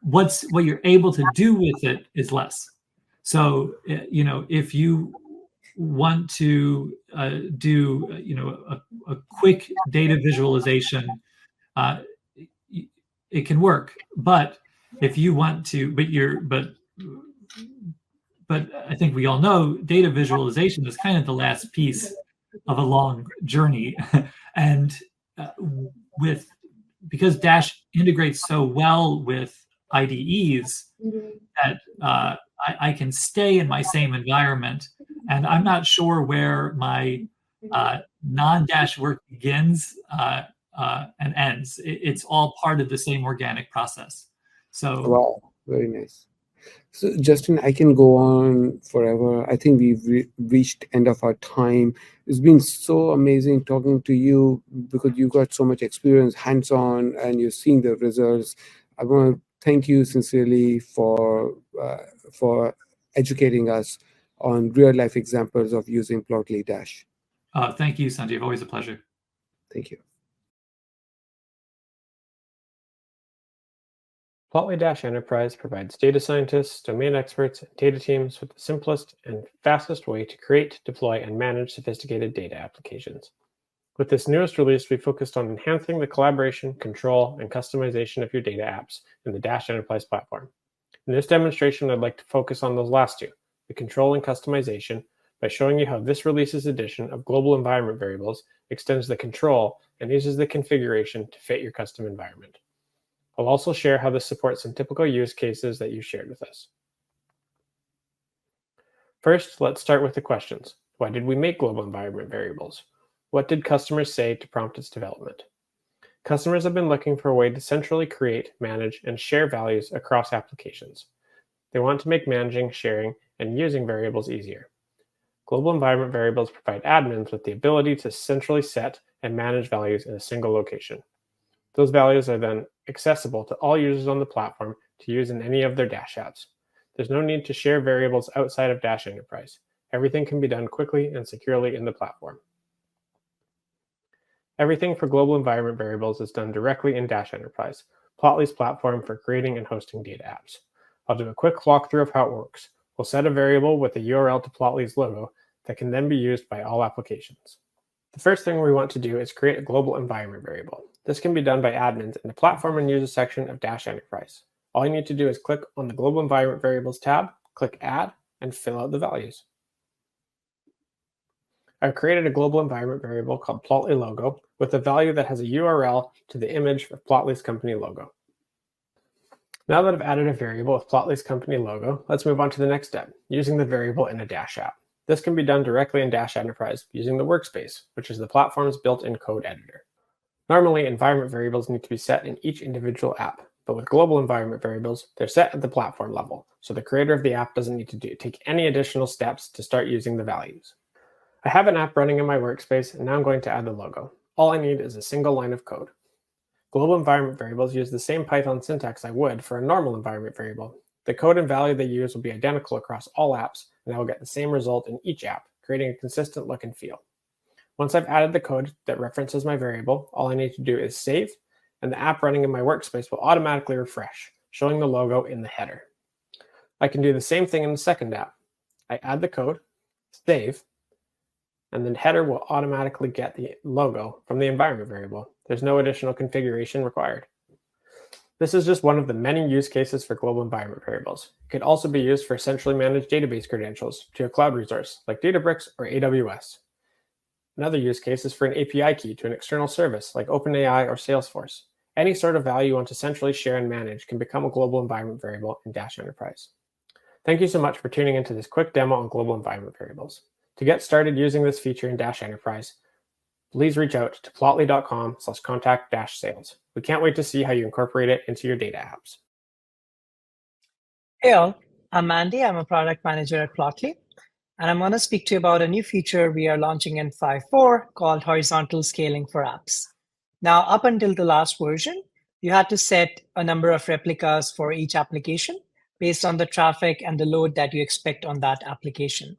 what you're able to do with it is less. So if you want to do a quick data visualization, it can work. But if you want to, but I think we all know data visualization is kind of the last piece of a long journey. And because Dash integrates so well with IDEs that I can stay in my same environment, and I'm not sure where my non-Dash work begins and ends. It's all part of the same organic process. So
wow, very nice. So Justin, I can go on forever. I think we've reached end of our time. It's been so amazing talking to you because you've got so much experience hands-on and you're seeing the results. I want to thank you sincerely for educating us on real-life examples of using Plotly Dash.
Thank you, Sanjeev. Always a pleasure.
Thank you.
Plotly Dash Enterprise provides data scientists, domain experts, and data teams with the simplest and fastest way to create, deploy, and manage sophisticated data applications. With this newest release, we focused on enhancing the collaboration, control, and customization of your data apps in the Dash Enterprise platform. In this demonstration, I'd like to focus on those last two, the control and customization, by showing you how this release's addition of global environment variables extends the control and uses the configuration to fit your custom environment. I'll also share how this supports some typical use cases that you shared with us. First, let's start with the questions. Why did we make global environment variables? What did customers say to prompt its development? Customers have been looking for a way to centrally create, manage, and share values across applications. They want to make managing, sharing, and using variables easier. Global environment variables provide admins with the ability to centrally set and manage values in a single location. Those values are then accessible to all users on the platform to use in any of their Dash apps. There's no need to share variables outside of Dash Enterprise. Everything can be done quickly and securely in the platform. Everything for global environment variables is done directly in Dash Enterprise, Plotly's platform for creating and hosting data apps. I'll do a quick walkthrough of how it works. We'll set a variable with a URL to Plotly's logo that can then be used by all applications. The first thing we want to do is create a global environment variable. This can be done by admins in the Platform and User section of Dash Enterprise. All you need to do is click on the Global Environment Variables tab, click Add, and fill out the values. I've created a global environment variable called Plotly Logo with a value that has a URL to the image of Plotly's company logo. Now that I've added a variable with Plotly's company logo, let's move on to the next step, using the variable in a Dash app. This can be done directly in Dash Enterprise using the workspace, which is the platform's built-in code editor. Normally, environment variables need to be set in each individual app, but with global environment variables, they're set at the platform level, so the creator of the app doesn't need to take any additional steps to start using the values. I have an app running in my workspace, and now I'm going to add the logo. All I need is a single line of code. Global environment variables use the same Python syntax I would for a normal environment variable. The code and value they use will be identical across all apps, and I will get the same result in each app, creating a consistent look and feel. Once I've added the code that references my variable, all I need to do is save, and the app running in my workspace will automatically refresh, showing the logo in the header. I can do the same thing in the second app. I add the code, save, and then header will automatically get the logo from the environment variable. There's no additional configuration required. This is just one of the many use cases for global environment variables. It could also be used for centrally managed database credentials to a cloud resource like Databricks or AWS. Another use case is for an API key to an external service like OpenAI or Salesforce. Any sort of value you want to centrally share and manage can become a global environment variable in Dash Enterprise. Thank you so much for tuning into this quick demo on global environment variables. To get started using this feature in Dash Enterprise, please reach out to plotly.com/contact-sales. We can't wait to see how you incorporate it into your data apps.
Hey all, I'm Mandy. I'm a product manager at Plotly, and I'm going to speak to you about a new feature we are launching in 5.4 called horizontal scaling for apps. Now, up until the last version, you had to set a number of replicas for each application based on the traffic and the load that you expect on that application,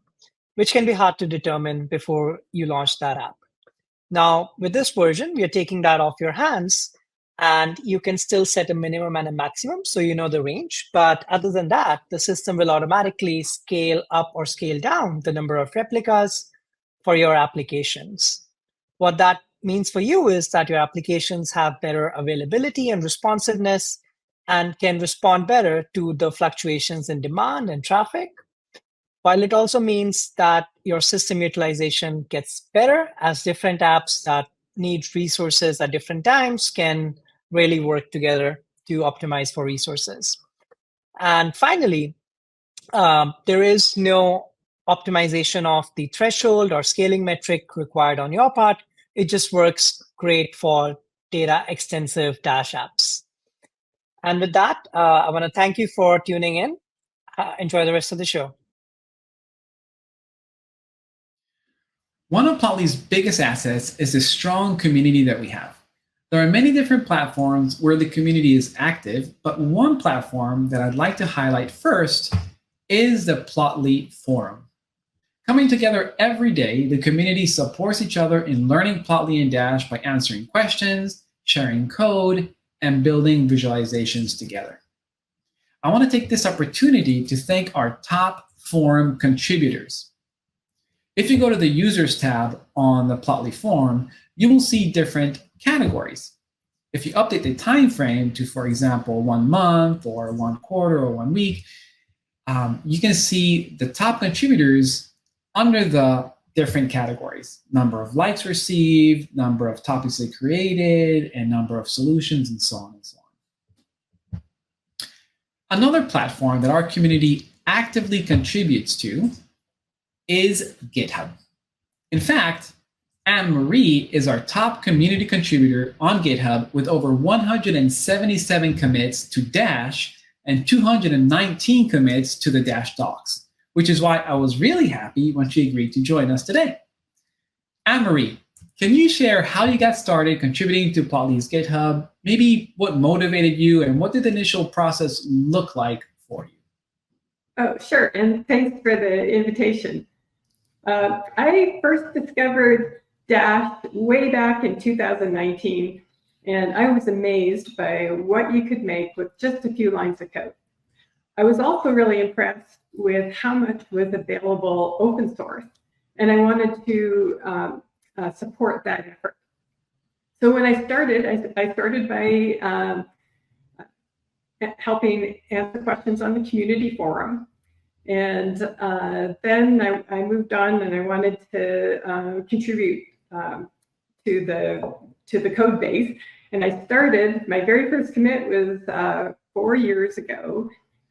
which can be hard to determine before you launch that app. Now, with this version, we are taking that off your hands, and you can still set a minimum and a maximum, so you know the range. But other than that, the system will automatically scale up or scale down the number of replicas for your applications. What that means for you is that your applications have better availability and responsiveness and can respond better to the fluctuations in demand and traffic, while it also means that your system utilization gets better as different apps that need resources at different times can really work together to optimize for resources. And finally, there is no optimization of the threshold or scaling metric required on your part. It just works great for data extensive Dash apps. And with that, I want to thank you for tuning in. Enjoy the rest of the show.
One of Plotly's biggest assets is the strong community that we have. There are many different platforms where the community is active, but one platform that I'd like to highlight first is the Plotly Forum. Coming together every day, the community supports each other in learning Plotly and Dash by answering questions, sharing code, and building visualizations together. I want to take this opportunity to thank our top forum contributors. If you go to the Users tab on the Plotly forum, you will see different categories. If you update the time frame to, for example, 1 month or 1 quarter or 1 week, you can see the top contributors under the different categories: number of likes received, number of topics they created, and number of solutions, and so on and so on. Another platform that our community actively contributes to is GitHub. In fact, Anne-Marie is our top community contributor on GitHub with over 177 commits to Dash and 219 commits to the Dash docs, which is why I was really happy when she agreed to join us today. Anne-Marie, can you share how you got started contributing to Plotly's GitHub, maybe what motivated you, and what did the initial process look like for you?
Oh, sure, and thanks for the invitation. I first discovered Dash way back in 2019, and I was amazed by what you could make with just a few lines of code. I was also really impressed with how much was available open source, and I wanted to support that effort. So when I started, I started by helping answer questions on the community forum. And then I moved on, and I wanted to contribute to the code base. And I started, my very first commit was 4 years ago,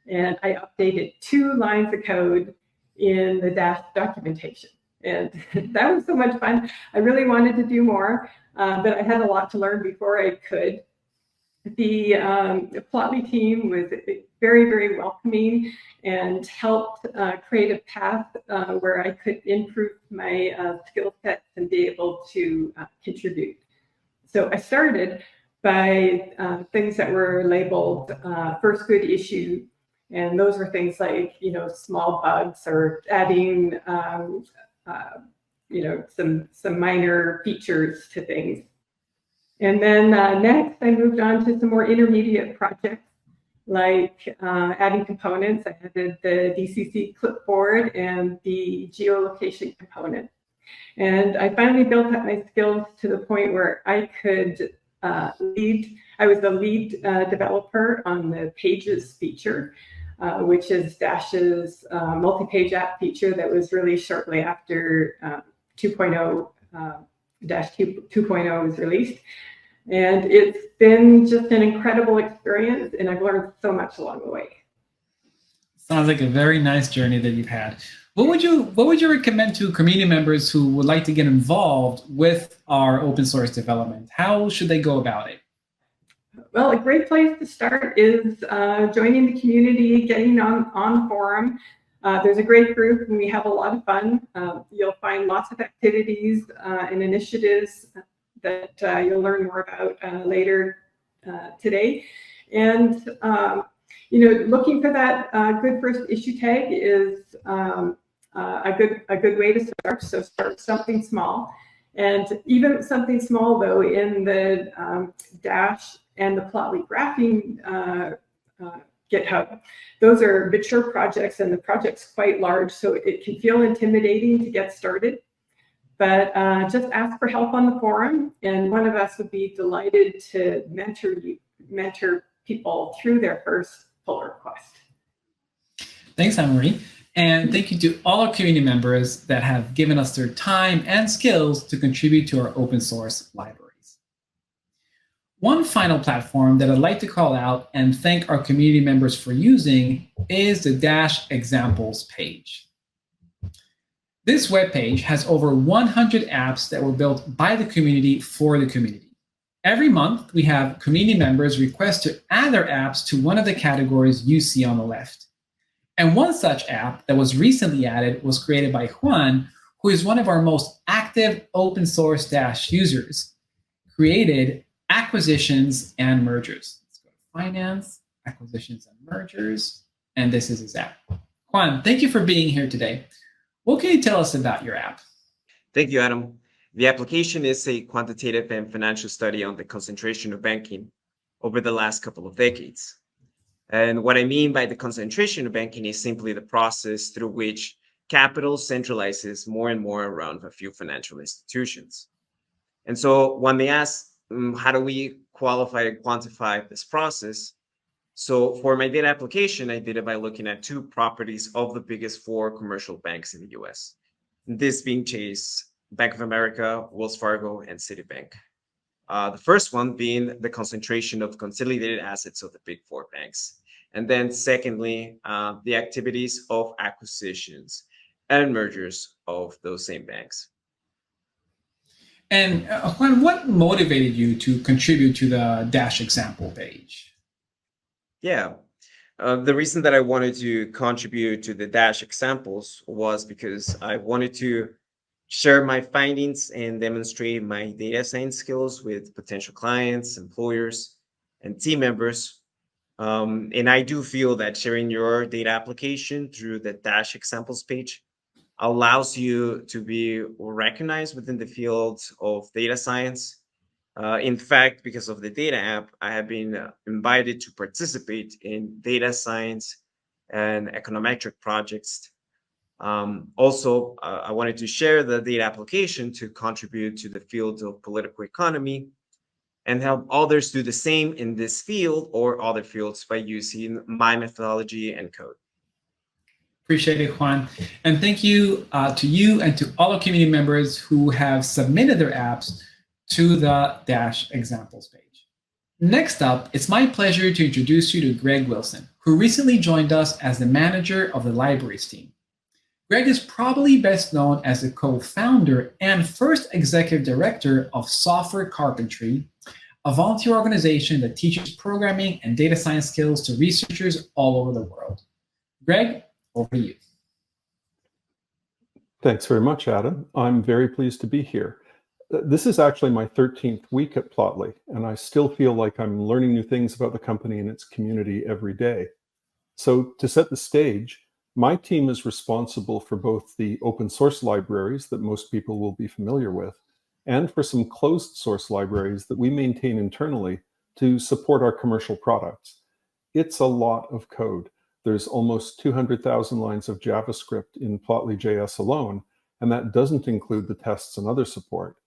and I updated 2 lines of code in the Dash documentation. And that was so much fun. I really wanted to do more, but I had a lot to learn before I could. The Plotly team was very, very welcoming and helped create a path where I could improve my skill sets and be able to contribute. So I started by things that were labeled first good issue, and those were things like, small bugs or adding some minor features to things. And then next, I moved on to some more intermediate projects, like adding components. I added the DCC clipboard and the geolocation component. And I finally built up my skills to the point where I could lead. I was the lead developer on the Pages feature, which is Dash's multi-page app feature that was released shortly after 2.0, Dash 2.0 was released. And it's been just an incredible experience, and I've learned so much along the way.
Sounds like a very nice journey that you've had. What would you recommend to community members who would like to get involved with our open source development? How should they go about it?
Well, a great place to start is joining the community, getting on the forum. There's a great group, and we have a lot of fun. You'll find lots of activities and initiatives that you'll learn more about later today. And looking for that good first issue tag is a good way to start. So start something small, and even something small though in the Dash and the Plotly graphing GitHub. Those are mature projects, and the project's quite large, so it can feel intimidating to get started. But just ask for help on the forum, and one of us would be delighted to mentor people through their first pull request.
Thanks, Anne-Marie. And thank you to all our community members that have given us their time and skills to contribute to our open source libraries. One final platform that I'd like to call out and thank our community members for using is the Dash examples page. This webpage has over 100 apps that were built by the community for the community. Every month, we have community members request to add their apps to one of the categories you see on the left. And one such app that was recently added was created by Juan, who is one of our most active open source Dash users, created acquisitions and mergers. Let's go to finance, acquisitions and mergers, and this is his app. Juan, thank you for being here today. What can you tell us about your app?
Thank you, Adam. The application is a quantitative and financial study on the concentration of banking over the last couple of decades. And what I mean by the concentration of banking is simply the process through which capital centralizes more and more around a few financial institutions. And so one may ask, how do we qualify and quantify this process? So for my data application, I did it by looking at two properties of the biggest four commercial banks in the US. This being Chase, Bank of America, Wells Fargo, and Citibank. The first one being the concentration of consolidated assets of the big four banks. And then secondly, the activities of acquisitions and mergers of those same banks.
And Juan, what motivated you to contribute to the Dash example page?
Yeah, the reason that I wanted to contribute to the Dash examples was because I wanted to share my findings and demonstrate my data science skills with potential clients, employers, and team members. And I do feel that sharing your data application through the Dash examples page allows you to be recognized within the field of data science. In fact, because of the data app, I have been invited to participate in data science and econometric projects. Also, I wanted to share the data application to contribute to the field of political economy and help others do the same in this field or other fields by using my methodology and code.
Appreciate it, Juan. And thank you to you and to all our community members who have submitted their apps to the Dash examples page. Next up, it's my pleasure to introduce you to Greg Wilson, who recently joined us as the manager of the libraries team. Greg is probably best known as the co-founder and first executive director of Software Carpentry, a volunteer organization that teaches programming and data science skills to researchers all over the world. Greg, over to you.
Thanks very much, Adam. I'm very pleased to be here. This is actually my 13th week at Plotly, and I still feel like I'm learning new things about the company and its community every day. So to set the stage, My team is responsible for both the open source libraries that most people will be familiar with, and for some closed source libraries that we maintain internally to support our commercial products. It's a lot of code. There's almost 200,000 lines of JavaScript in Plotly.js alone, and that doesn't include the tests and other support.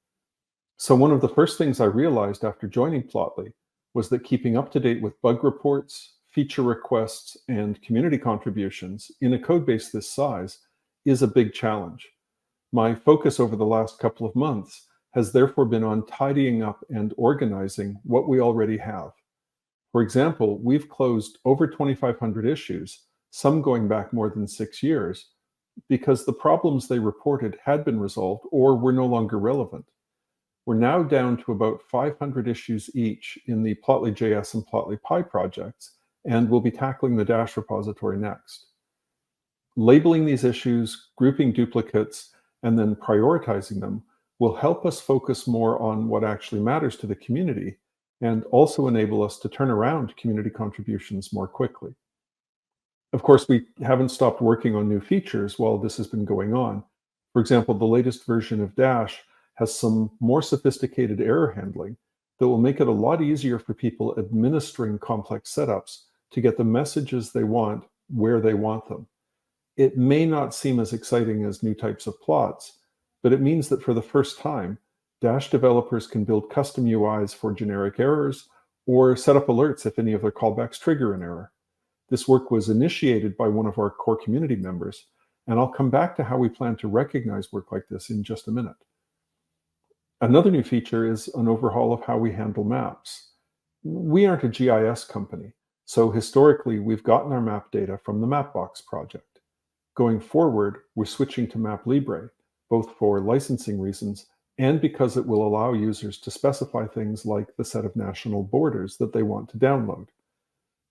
So one of the first things I realized after joining Plotly was that keeping up to date with bug reports, feature requests, and community contributions in a code base this size is a big challenge. My focus over the last couple of months has therefore been on tidying up and organizing what we already have. For example, we've closed over 2,500 issues, some going back more than 6 years, because the problems they reported had been resolved or were no longer relevant. We're now down to about 500 issues each in the Plotly.js and Plotly.py projects, and we'll be tackling the Dash repository next. Labeling these issues, grouping duplicates, and then prioritizing them will help us focus more on what actually matters to the community and also enable us to turn around community contributions more quickly. Of course, we haven't stopped working on new features while this has been going on. For example, the latest version of Dash has some more sophisticated error handling that will make it a lot easier for people administering complex setups to get the messages they want where they want them. It may not seem as exciting as new types of plots, but it means that for the first time, Dash developers can build custom UIs for generic errors or set up alerts if any of their callbacks trigger an error. This work was initiated by one of our core community members, and I'll come back to how we plan to recognize work like this in just a minute. Another new feature is an overhaul of how we handle maps. We aren't a GIS company, so historically we've gotten our map data from the Mapbox project. Going forward, we're switching to MapLibre, both for licensing reasons and because it will allow users to specify things like the set of national borders that they want to download.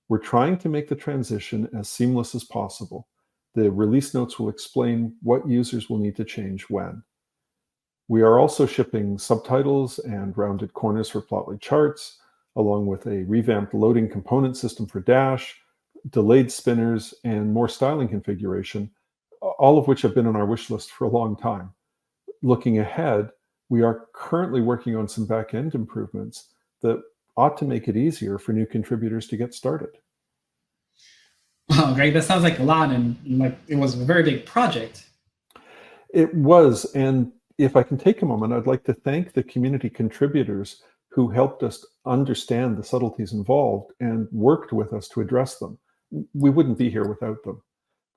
We're trying to make the transition as seamless as possible. The release notes will explain what users will need to change when. We are also shipping subtitles and rounded corners for Plotly charts, along with a revamped loading component system for Dash, delayed spinners, and more styling configuration, all of which have been on our wish list for a long time. Looking ahead, we are currently working on some back-end improvements that ought to make it easier for new contributors to get started.
Wow, great. That sounds like a lot, and like it was a very big project.
It was, and if I can take a moment, I'd like to thank the community contributors who helped us understand the subtleties involved and worked with us to address them. We wouldn't be here without them.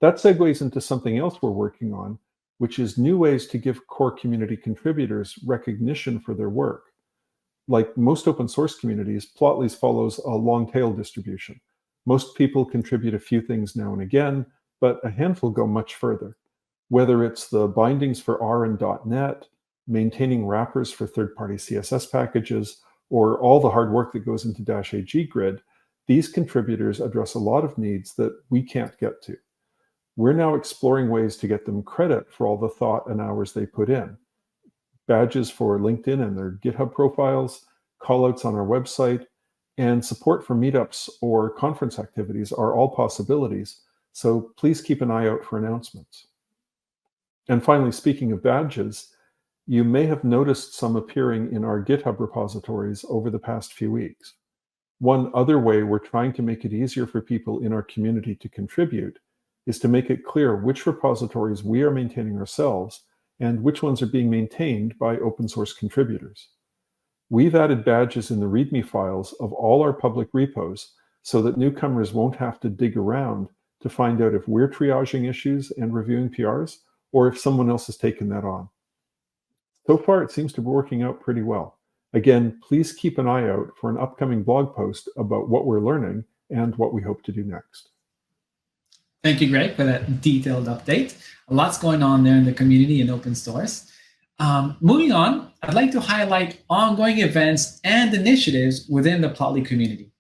That segues into something else we're working on, which is new ways to give core community contributors recognition for their work. Like most open source communities, Plotly's follows a long tail distribution. Most people contribute a few things now and again, but a handful go much further. Whether it's the bindings for R and .NET, maintaining wrappers for third-party CSS packages, or all the hard work that goes into Dash AG Grid, these contributors address a lot of needs that we can't get to. We're now exploring ways to get them credit for all the thought and hours they put in. Badges for LinkedIn and their GitHub profiles, callouts on our website, and support for meetups or conference activities are all possibilities, so please keep an eye out for announcements. And finally, speaking of badges, you may have noticed some appearing in our GitHub repositories over the past few weeks. One other way we're trying to make it easier for people in our community to contribute is to make it clear which repositories we are maintaining ourselves and which ones are being maintained by open source contributors. We've added badges in the README files of all our public repos so that newcomers won't have to dig around to find out if we're triaging issues and reviewing PRs or if someone else has taken that on. So far, it seems to be working out pretty well. Again, please keep an eye out for an upcoming blog post about what we're learning and what we hope to do next.
Thank you, Greg, for that detailed update. A lot's going on there in the community and open source. Moving on, I'd like to highlight ongoing events and initiatives within the Plotly community.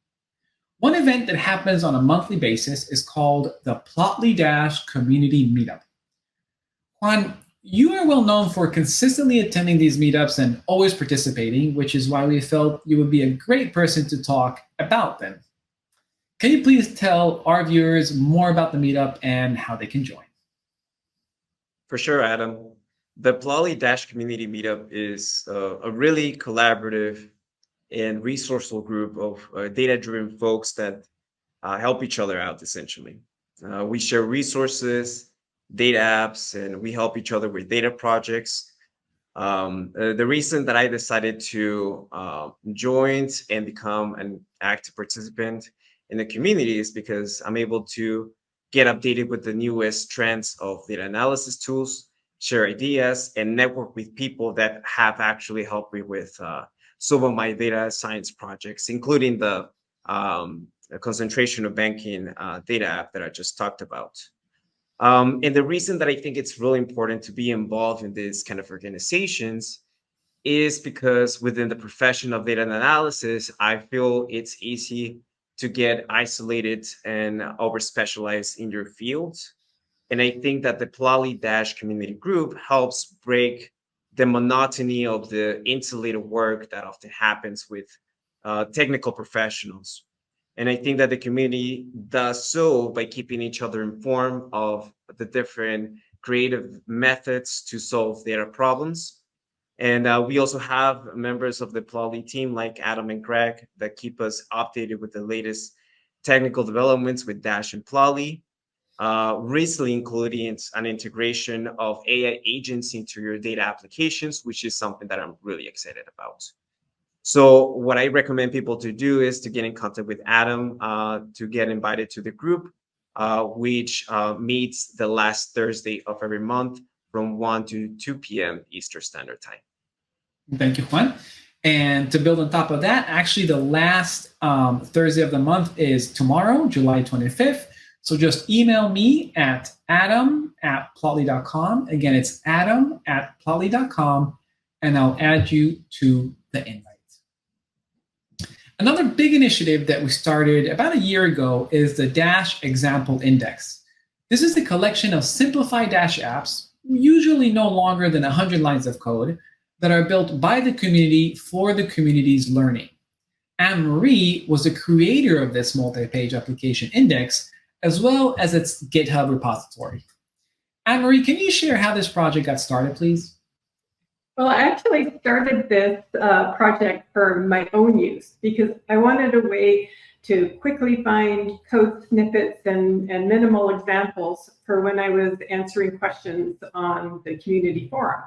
One event that happens on a monthly basis is called the Plotly Dash Community Meetup. Juan, you are well known for consistently attending these meetups and always participating, which is why we felt you would be a great person to talk about them. Can you please tell our viewers more about the meetup and how they can join?
For sure, Adam. The Plotly Dash Community Meetup is a really collaborative and resourceful group of data-driven folks that help each other out, essentially. We share resources, data apps, and we help each other with data projects. The reason that I decided to join and become an active participant in the community is because I'm able to get updated with the newest trends of data analysis tools, share ideas, and network with people that have actually helped me with some of my data science projects, including the concentration of banking data app that I just talked about. And the reason that I think it's really important to be involved in these kind of organizations is because within the profession of data analysis, I feel it's easy to get isolated and over specialized in your field. And I think that the Plotly Dash community group helps break the monotony of the insulated work that often happens with technical professionals. And I think that the community does so by keeping each other informed of the different creative methods to solve data problems. And we also have members of the Plotly team like Adam and Greg that keep us updated with the latest technical developments with Dash and Plotly. Recently including an integration of AI agents into your data applications, which is something that I'm really excited about. So what I recommend people to do is to get in contact with Adam to get invited to the group, which meets the last Thursday of every month from 1 to 2 p.m. Eastern Standard Time.
Thank you, Juan. And to build on top of that, actually the last Thursday of the month is tomorrow, July 25th. So just email me at adam@plotly.com. Again, it's adam@plotly.com, and I'll add you to the invite. Another big initiative that we started about a year ago is the Dash Example Index. This is the collection of simplified Dash apps, usually no longer than 100 lines of code, that are built by the community for the community's learning. Anne-Marie was the creator of this multi-page application index, as well as its GitHub repository. Anne-Marie, can you share how this project got started, please?
Well, I actually started this project for my own use because I wanted a way to quickly find code snippets and minimal examples for when I was answering questions on the community forum.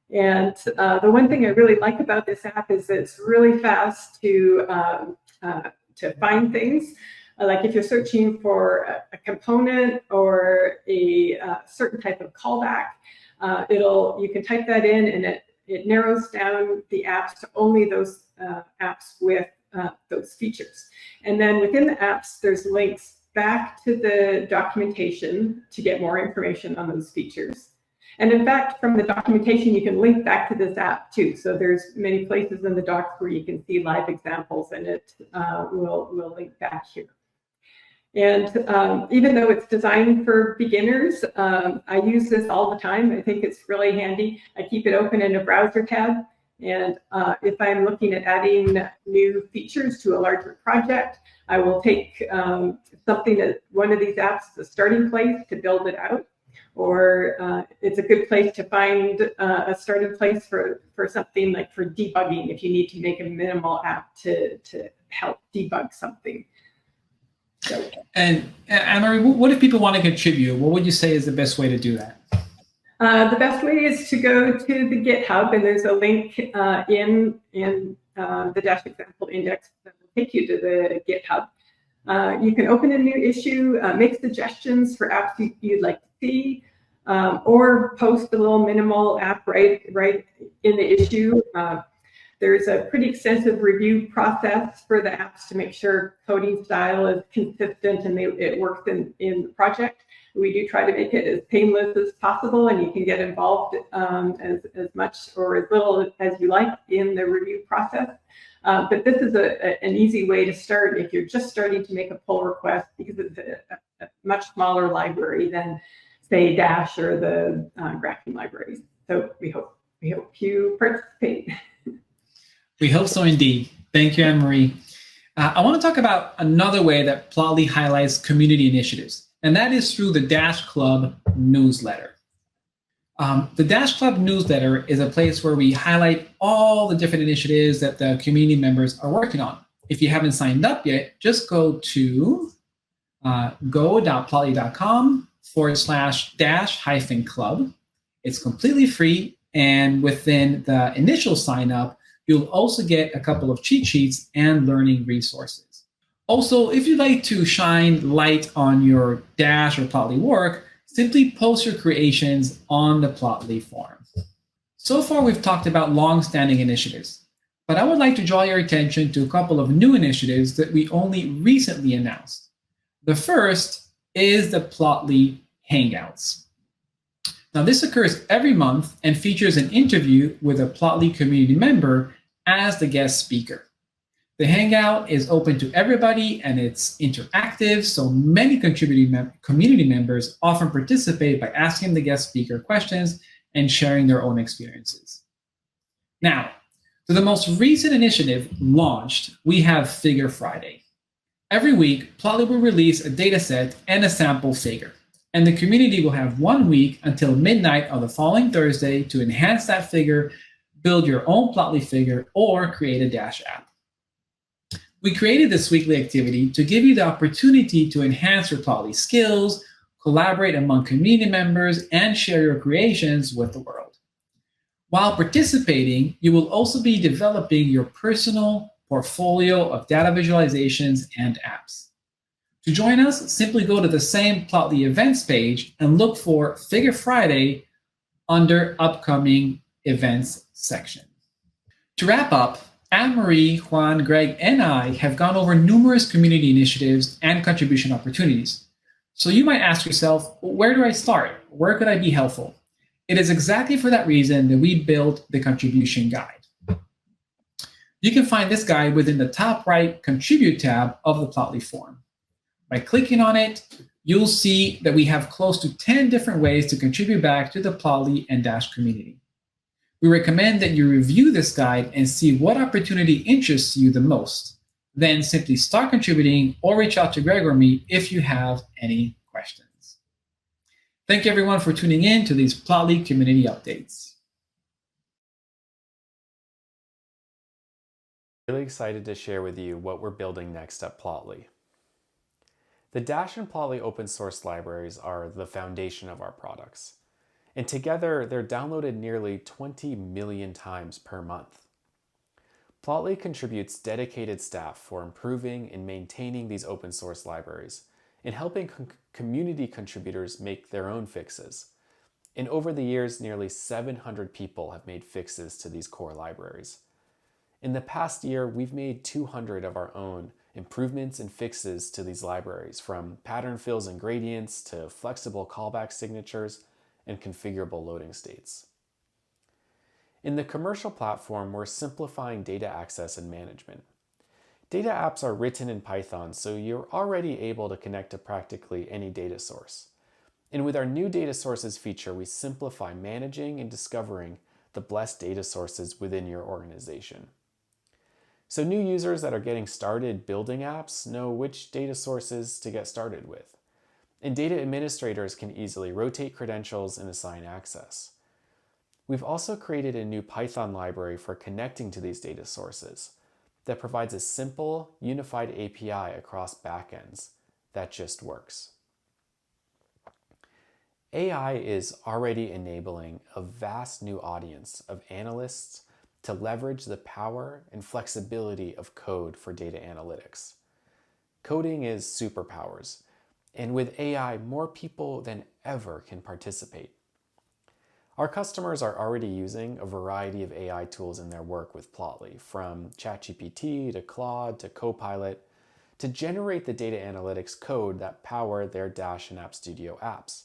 And the one thing I really like about this app is it's really fast to find things. Like if you're searching for a component or a certain type of callback, you can type that in and it narrows down the apps to only those apps with those features. And then within the apps, there's links back to the documentation to get more information on those features. And in fact, from the documentation, you can link back to this app too. So there's many places in the docs where you can see live examples, and it will link back here. And even though it's designed for beginners, I use this all the time. I think it's really handy. I keep it open in a browser tab. And if I'm looking at adding new features to a larger project, I will take something that one of these apps as a starting place to build it out. Or it's a good place to find a starting place for something like for debugging, if you need to make a minimal app to help debug something. So. And
Anne-Marie, what if people want to contribute? What would you say is the best way to do that?
The best way is to go to the GitHub, and there's a link in the Dash Example Index that will take you to the GitHub. You can open a new issue, make suggestions for apps you'd like to see, or post a little minimal app right in the issue. There's a pretty extensive review process for the apps to make sure coding style is consistent and it works in the project. We do try to make it as painless as possible, and you can get involved as much or as little as you like in the review process. But this is an easy way to start if you're just starting to make a pull request, because it's a much smaller library than, say, Dash or the graphing libraries. So we hope you participate.
We hope so indeed. Thank you, Anne-Marie. I want to talk about another way that Plotly highlights community initiatives, and that is through the Dash Club newsletter. The Dash Club newsletter is a place where we highlight all the different initiatives that the community members are working on. If you haven't signed up yet, just go to go.plotly.com/dash-club. It's completely free, and within the initial sign up, you'll also get a couple of cheat sheets and learning resources. Also, if you'd like to shine light on your Dash or Plotly work, simply post your creations on the Plotly forum. So far, we've talked about long-standing initiatives, but I would like to draw your attention to a couple of new initiatives that we only recently announced. The first is the Plotly Hangouts. Now, this occurs every month and features an interview with a Plotly community member as the guest speaker. The Hangout is open to everybody and it's interactive, so many community members often participate by asking the guest speaker questions and sharing their own experiences. Now, to the most recent initiative launched, we have Figure Friday. Every week, Plotly will release a dataset and a sample figure, and the community will have 1 week until midnight of the following Thursday to enhance that figure, build your own Plotly figure, or create a Dash app. We created this weekly activity to give you the opportunity to enhance your Plotly skills, collaborate among community members, and share your creations with the world. While participating, you will also be developing your personal portfolio of data visualizations and apps. To join us, simply go to the same Plotly events page and look for Figure Friday under upcoming events section. To wrap up, Anne-Marie, Juan, Greg, and I have gone over numerous community initiatives and contribution opportunities. So you might ask yourself, where do I start? Where could I be helpful? It is exactly for that reason that we built the contribution guide. You can find this guide within the top right Contribute tab of the Plotly forum. By clicking on it, you'll see that we have close to 10 different ways to contribute back to the Plotly and Dash community. We recommend that you review this guide and see what opportunity interests you the most. Then simply start contributing or reach out to Greg or me if you have any questions. Thank you everyone for tuning in to these Plotly community updates.
Really excited to share with you what we're building next at Plotly. The Dash and Plotly open source libraries are the foundation of our products. And together, they're downloaded nearly 20 million times per month. Plotly contributes dedicated staff for improving and maintaining these open source libraries and helping community contributors make their own fixes. And over the years, nearly 700 people have made fixes to these core libraries. In the past year, we've made 200 of our own improvements and fixes to these libraries, from pattern fills and gradients to flexible callback signatures and configurable loading states. In the commercial platform, we're simplifying data access and management. Data apps are written in Python, so you're already able to connect to practically any data source. And with our new data sources feature, we simplify managing and discovering the blessed data sources within your organization. So new users that are getting started building apps know which data sources to get started with. And data administrators can easily rotate credentials and assign access. We've also created a new Python library for connecting to these data sources that provides a simple, unified API across backends that just works. AI is already enabling a vast new audience of analysts to leverage the power and flexibility of code for data analytics. Coding is superpowers. And with AI, more people than ever can participate. Our customers are already using a variety of AI tools in their work with Plotly, from ChatGPT to Claude to Copilot, to generate the data analytics code that power their Dash and App Studio apps.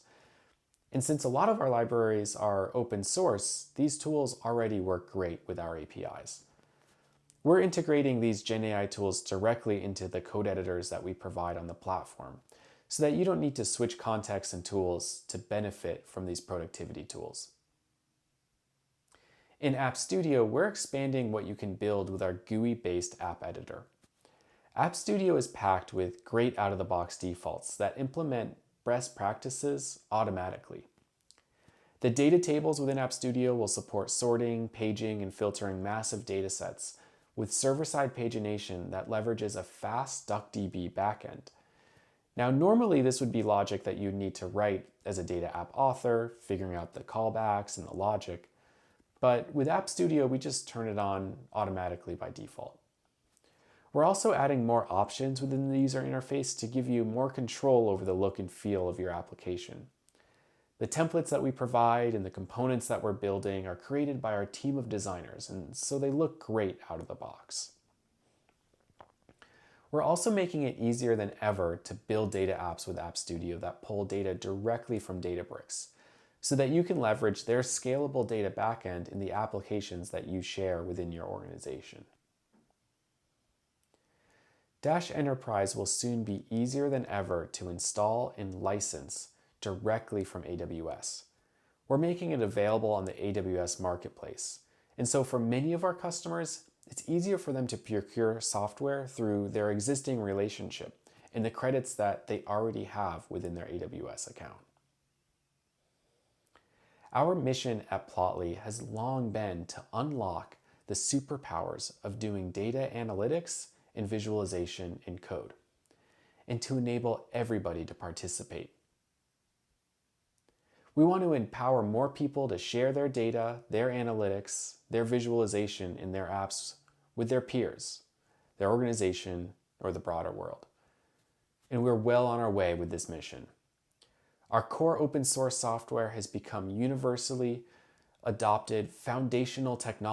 And since a lot of our libraries are open source, these tools already work great with our APIs. We're integrating these Gen AI tools directly into the code editors that we provide on the platform, so that you don't need to switch contexts and tools to benefit from these productivity tools. In App Studio, we're expanding what you can build with our GUI-based app editor. App Studio is packed with great out-of-the-box defaults that implement best practices automatically. The data tables within App Studio will support sorting, paging, and filtering massive data sets with server-side pagination that leverages a fast DuckDB backend. Now, normally this would be logic that you'd need to write as a data app author, figuring out the callbacks and the logic. But with App Studio, we just turn it on automatically by default. We're also adding more options within the user interface to give you more control over the look and feel of your application. The templates that we provide and the components that we're building are created by our team of designers, and so they look great out of the box. We're also making it easier than ever to build data apps with App Studio that pull data directly from Databricks, so that you can leverage their scalable data backend in the applications that you share within your organization. Dash Enterprise will soon be easier than ever to install and license directly from AWS. We're making it available on the AWS Marketplace, and so for many of our customers, it's easier for them to procure software through their existing relationship and the credits that they already have within their AWS account. Our mission at Plotly has long been to unlock the superpowers of doing data analytics and visualization in code, and to enable everybody to participate. We want to empower more people to share their data, their analytics, their visualization in their apps with their peers, their organization, or the broader world. And we're well on our way with this mission. Our core open source software has become universally adopted foundational technology